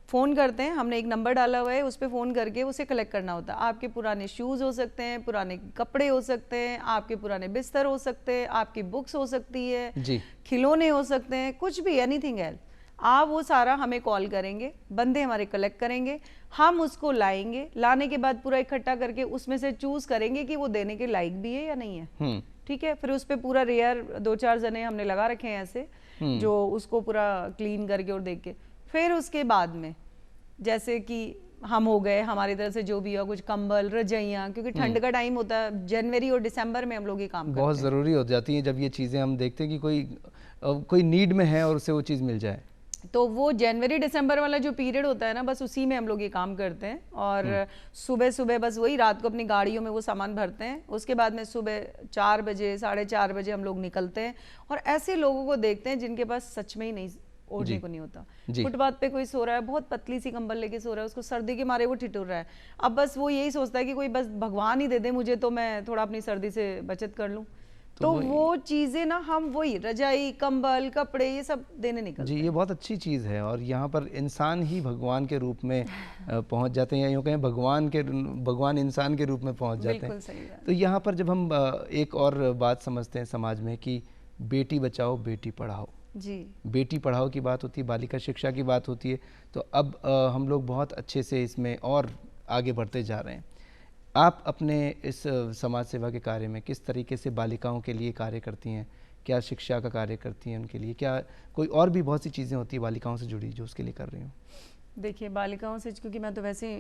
फ़ोन करते हैं, हमने एक नंबर डाला हुआ है, उस पर फ़ोन करके उसे कलेक्ट करना होता है। आपके पुराने शूज़ हो सकते हैं, पुराने कपड़े हो सकते हैं, आपके पुराने बिस्तर हो सकते हैं, आपकी बुक्स हो सकती है, खिलौने हो सकते हैं, कुछ भी, एनीथिंग एल्स। आप वो सारा हमें कॉल करेंगे, बंदे हमारे कलेक्ट करेंगे, हम उसको लाएंगे। लाने के बाद पूरा इकट्ठा करके उसमें से चूज़ करेंगे कि वो देने के लायक भी है या नहीं है, ठीक है। फिर उस पर पूरा रेयर 2-4 जने हमने लगा रखे हैं ऐसे, जो उसको पूरा क्लीन करके और देख के, फिर उसके बाद में जैसे कि हम हो गए, हमारी तरफ से जो भी हो, कुछ कंबल, रजाइयाँ, क्योंकि ठंड का टाइम होता है, जनवरी और दिसंबर में हम लोग ये काम करते हैं। बहुत ज़रूरी हो जाती है जब ये चीज़ें हम देखते हैं कि कोई नीड में है और उसे वो चीज़ मिल जाए। तो वो जनवरी दिसंबर वाला जो पीरियड होता है ना, बस उसी में हम लोग ये काम करते हैं। और सुबह सुबह बस वही रात को अपनी गाड़ियों में वो सामान भरते हैं। उसके बाद में सुबह 4 बजे 4:30 बजे हम लोग निकलते हैं और ऐसे लोगों को देखते हैं जिनके पास सच में ही नहीं ओढ़ने को नहीं होता। फुटपाथ पे कोई सो रहा है, बहुत पतली सी कंबल लेके सो रहा है, उसको सर्दी के मारे वो ठिठुर रहा है। अब बस वो यही सोचता है कि कोई बस भगवान ही दे दे मुझे, तो मैं थोड़ा अपनी सर्दी से बचत कर लूँ। तो वो चीज़ें ना, हम वही रजाई, कंबल, कपड़े, ये सब देने निकलते हैं। जी, ये बहुत अच्छी चीज़ है। और यहाँ पर इंसान ही भगवान के रूप में पहुँच जाते हैं, या यूँ कहें भगवान इंसान के रूप में पहुँच जाते हैं। सही है। तो यहाँ पर जब हम एक और बात समझते हैं समाज में कि बेटी बचाओ बेटी पढ़ाओ, जी, बेटी पढ़ाओ की बात होती है, बालिका शिक्षा की बात होती है, तो अब हम लोग बहुत अच्छे से इसमें और आगे बढ़ते जा रहे हैं। आप अपने इस समाज सेवा के कार्य में किस तरीके से बालिकाओं के लिए कार्य करती हैं? क्या शिक्षा का कार्य करती हैं उनके लिए? क्या कोई और भी बहुत सी चीज़ें होती हैं बालिकाओं से जुड़ी जो उसके लिए कर रही हूँ? देखिए, बालिकाओं से, क्योंकि मैं तो वैसे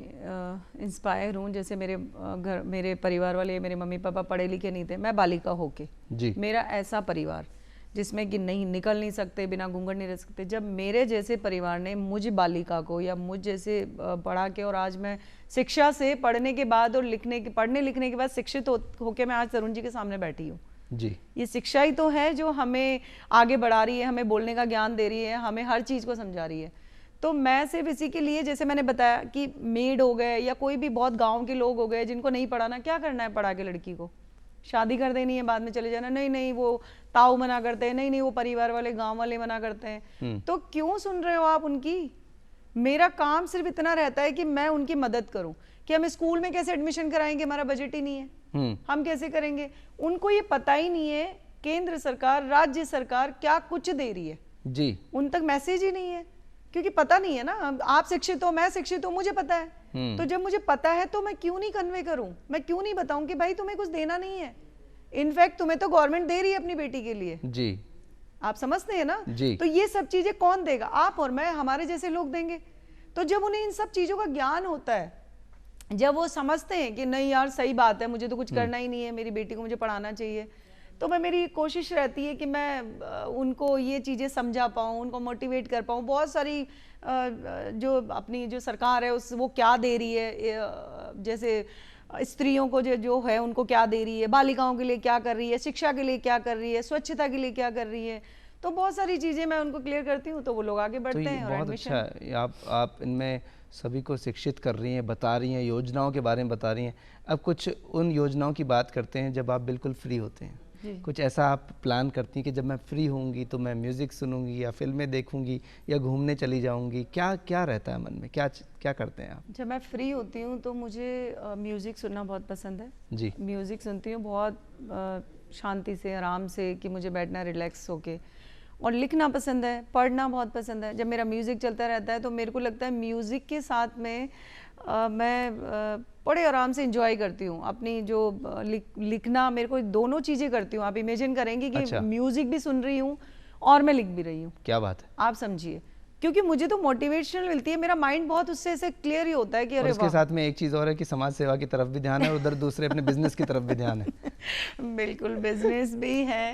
इंस्पायर हूँ, जैसे मेरे परिवार वाले, मेरे मम्मी पापा पढ़े लिखे नहीं थे, मैं बालिका होके जी, मेरा ऐसा परिवार जिसमें कि नहीं निकल नहीं सकते, बिना घूंघट नहीं रह सकते, जब मेरे जैसे परिवार ने मुझ बालिका को या मुझ जैसे पढ़ा के, और आज मैं शिक्षा से पढ़ने के बाद और पढ़ने लिखने के बाद शिक्षित होके मैं आज तरुण जी के सामने बैठी हूँ जी। ये शिक्षा ही तो है जो हमें आगे बढ़ा रही है, हमें बोलने का ज्ञान दे रही है, हमें हर चीज़ को समझा रही है। तो मैं सिर्फ इसी के लिए, जैसे मैंने बताया कि मेड हो गए या कोई भी बहुत गाँव के लोग हो गए जिनको नहीं पढ़ाना, क्या करना है पढ़ा के लड़की को, शादी कर देनी है, बाद में चले जाना, नहीं वो ताऊ मना करते हैं, नहीं वो परिवार वाले, गांव वाले मना करते हैं। तो क्यों सुन रहे हो आप उनकी? मेरा काम सिर्फ इतना रहता है कि मैं उनकी मदद करूं कि हम स्कूल में कैसे एडमिशन कराएंगे, हमारा बजट ही नहीं है, हम कैसे करेंगे? उनको ये पता ही नहीं है केंद्र सरकार, राज्य सरकार क्या कुछ दे रही है जी। उन तक मैसेज ही नहीं है, क्योंकि पता नहीं है ना। आप शिक्षित हो, मैं शिक्षित हूँ, मुझे पता है। तो जब मुझे पता है तो मैं क्यों नहीं कन्वे करूं, मैं क्यों नहीं बताऊं कि भाई तुम्हें कुछ देना नहीं है, इनफैक्ट तुम्हें तो गवर्नमेंट दे रही है अपनी बेटी के लिए जी। आप समझते हैं ना जी। तो ये सब चीजें कौन देगा? आप और मैं, हमारे जैसे लोग देंगे। तो जब उन्हें इन सब चीजों का ज्ञान होता है, जब वो समझते हैं कि नहीं यार सही बात है, मुझे तो कुछ करना ही नहीं है, मेरी बेटी को मुझे पढ़ाना चाहिए, तो मेरी कोशिश रहती है कि मैं उनको ये चीज़ें समझा पाऊँ, उनको मोटिवेट कर पाऊँ। बहुत सारी जो अपनी जो सरकार है वो क्या दे रही है, जैसे स्त्रियों को जो है उनको क्या दे रही है, बालिकाओं के लिए क्या कर रही है, शिक्षा के लिए क्या कर रही है, स्वच्छता के लिए क्या कर रही है, तो बहुत सारी चीज़ें मैं उनको क्लियर करती हूँ, तो वो लोग आगे बढ़ते हैं। और बहुत अच्छा है, आप इनमें सभी को शिक्षित कर रही हैं, बता रही हैं, योजनाओं के बारे में बता रही हैं। अब कुछ उन योजनाओं की बात करते हैं जब आप बिल्कुल फ्री होते हैं। कुछ ऐसा आप प्लान करती हैं कि जब मैं फ्री होंगी तो मैं म्यूज़िक सुनूंगी या फिल्में देखूंगी या घूमने चली जाऊंगी, क्या क्या रहता है मन में, क्या करते हैं आप? जब मैं फ्री होती हूँ तो मुझे म्यूज़िक सुनना बहुत पसंद है जी। म्यूज़िक सुनती हूँ बहुत शांति से, आराम से, कि मुझे बैठना रिलैक्स होके, और लिखना पसंद है, पढ़ना बहुत पसंद है। जब मेरा म्यूज़िक चलता रहता है तो मेरे को लगता है म्यूज़िक के साथ में मैं बड़े आराम से एंजॉय करती हूँ अपनी जो लिखना, मेरे को दोनों चीज़ें करती हूँ। आप इमेजिन करेंगे कि अच्छा। म्यूज़िक भी सुन रही हूँ और मैं लिख भी रही हूँ। क्या बात है, आप समझिए, क्योंकि मुझे तो मोटिवेशनल मिलती है, मेरा माइंड बहुत उससे ऐसे क्लियर ही होता है कि अरे उसके साथ में एक चीज़ और है कि समाज सेवा की तरफ भी ध्यान है, उधर दूसरे अपने बिजनेस की तरफ भी ध्यान है। बिल्कुल, बिजनेस भी है,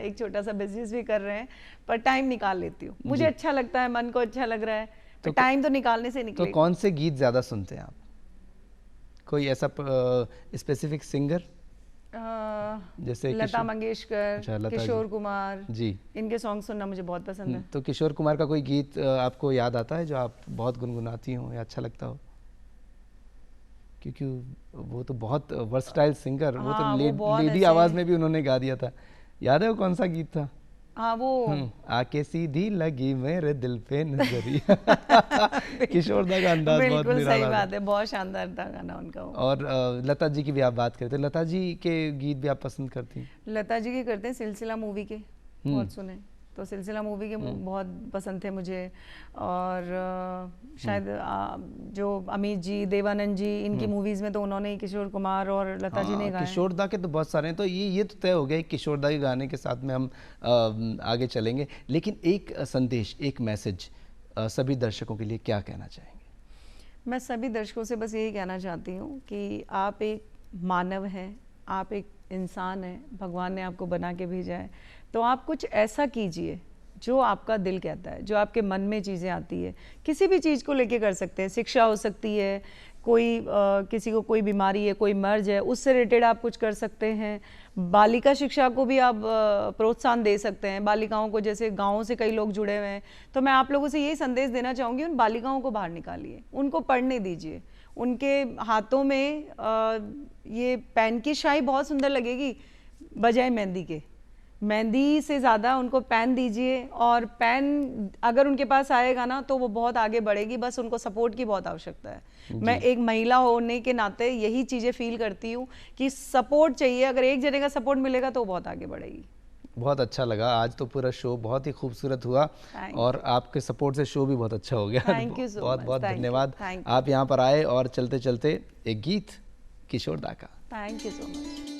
एक छोटा सा बिजनेस भी कर रहे हैं, पर टाइम निकाल लेती हूँ, मुझे अच्छा लगता है, मन को अच्छा लग रहा है, तो टाइम तो निकालने से निकलेगा। तो कौन से गीत ज़्यादा सुनते हैं आप? कोई ऐसा स्पेसिफिक सिंगर जैसे लता मंगेशकर, अच्छा, लता किशोर कुमार जी, इनके सॉन्ग सुनना मुझे बहुत पसंद है। तो किशोर कुमार का कोई गीत आपको याद आता है जो आप बहुत गुनगुनाती हो या अच्छा लगता हो? क्योंकि वो तो बहुत वर्सटाइल सिंगर, वो तो लेडी आवाज में भी उन्होंने गा दिया था। याद है वो कौन सा गीत था? हाँ, वो आके सीधी लगी मेरे दिल पे नजरिया। किशोर दा का अंदाज बहुत बिल्कुल निराला सही था। बात है, बहुत शानदार था गाना उनका वो। और लता जी की भी आप बात करते हैं, लता जी के गीत भी आप पसंद करती हैं? लता जी के करते हैं, सिलसिला मूवी के बहुत सुने, तो सिलसिला मूवी के बहुत पसंद थे मुझे। और शायद जो अमित जी, देवानंद जी, इनकी मूवीज में तो उन्होंने किशोर कुमार और लता जी ने गाए। किशोर दा के तो बहुत सारे हैं, तो ये तो तय हो गया किशोर दा के गाने के साथ में हम आगे चलेंगे। लेकिन एक संदेश, एक मैसेज सभी दर्शकों के लिए क्या कहना चाहेंगे? मैं सभी दर्शकों से बस यही कहना चाहती हूँ कि आप एक मानव हैं, आप एक इंसान हैं, भगवान ने आपको बना के भेजा है, तो आप कुछ ऐसा कीजिए जो आपका दिल कहता है, जो आपके मन में चीज़ें आती है। किसी भी चीज़ को लेके कर सकते हैं, शिक्षा हो सकती है, कोई किसी को कोई बीमारी है, कोई मर्ज है, उससे रिलेटेड आप कुछ कर सकते हैं। बालिका शिक्षा को भी आप प्रोत्साहन दे सकते हैं, बालिकाओं को, जैसे गाँव से कई लोग जुड़े हुए हैं, तो मैं आप लोगों से यही संदेश देना चाहूँगी, उन बालिकाओं को बाहर निकालिए, उनको पढ़ने दीजिए। उनके हाथों में ये पेन की शाई बहुत सुंदर लगेगी बजाय मेहंदी के, मेहंदी से ज़्यादा उनको पेन दीजिए, और पेन अगर उनके पास आएगा ना तो वो बहुत आगे बढ़ेगी, बस उनको सपोर्ट की बहुत आवश्यकता है। मैं एक महिला होने के नाते यही चीज़ें फील करती हूँ कि सपोर्ट चाहिए, अगर एक जने का सपोर्ट मिलेगा तो बहुत आगे बढ़ेगी। बहुत अच्छा लगा, आज तो पूरा शो बहुत ही खूबसूरत हुआ और आपके सपोर्ट से शो भी बहुत अच्छा हो गया। थैंक यू सो मच, बहुत बहुत धन्यवाद थैंक आप यहाँ पर आए। और चलते चलते एक गीत किशोर दा का। Thank you so much.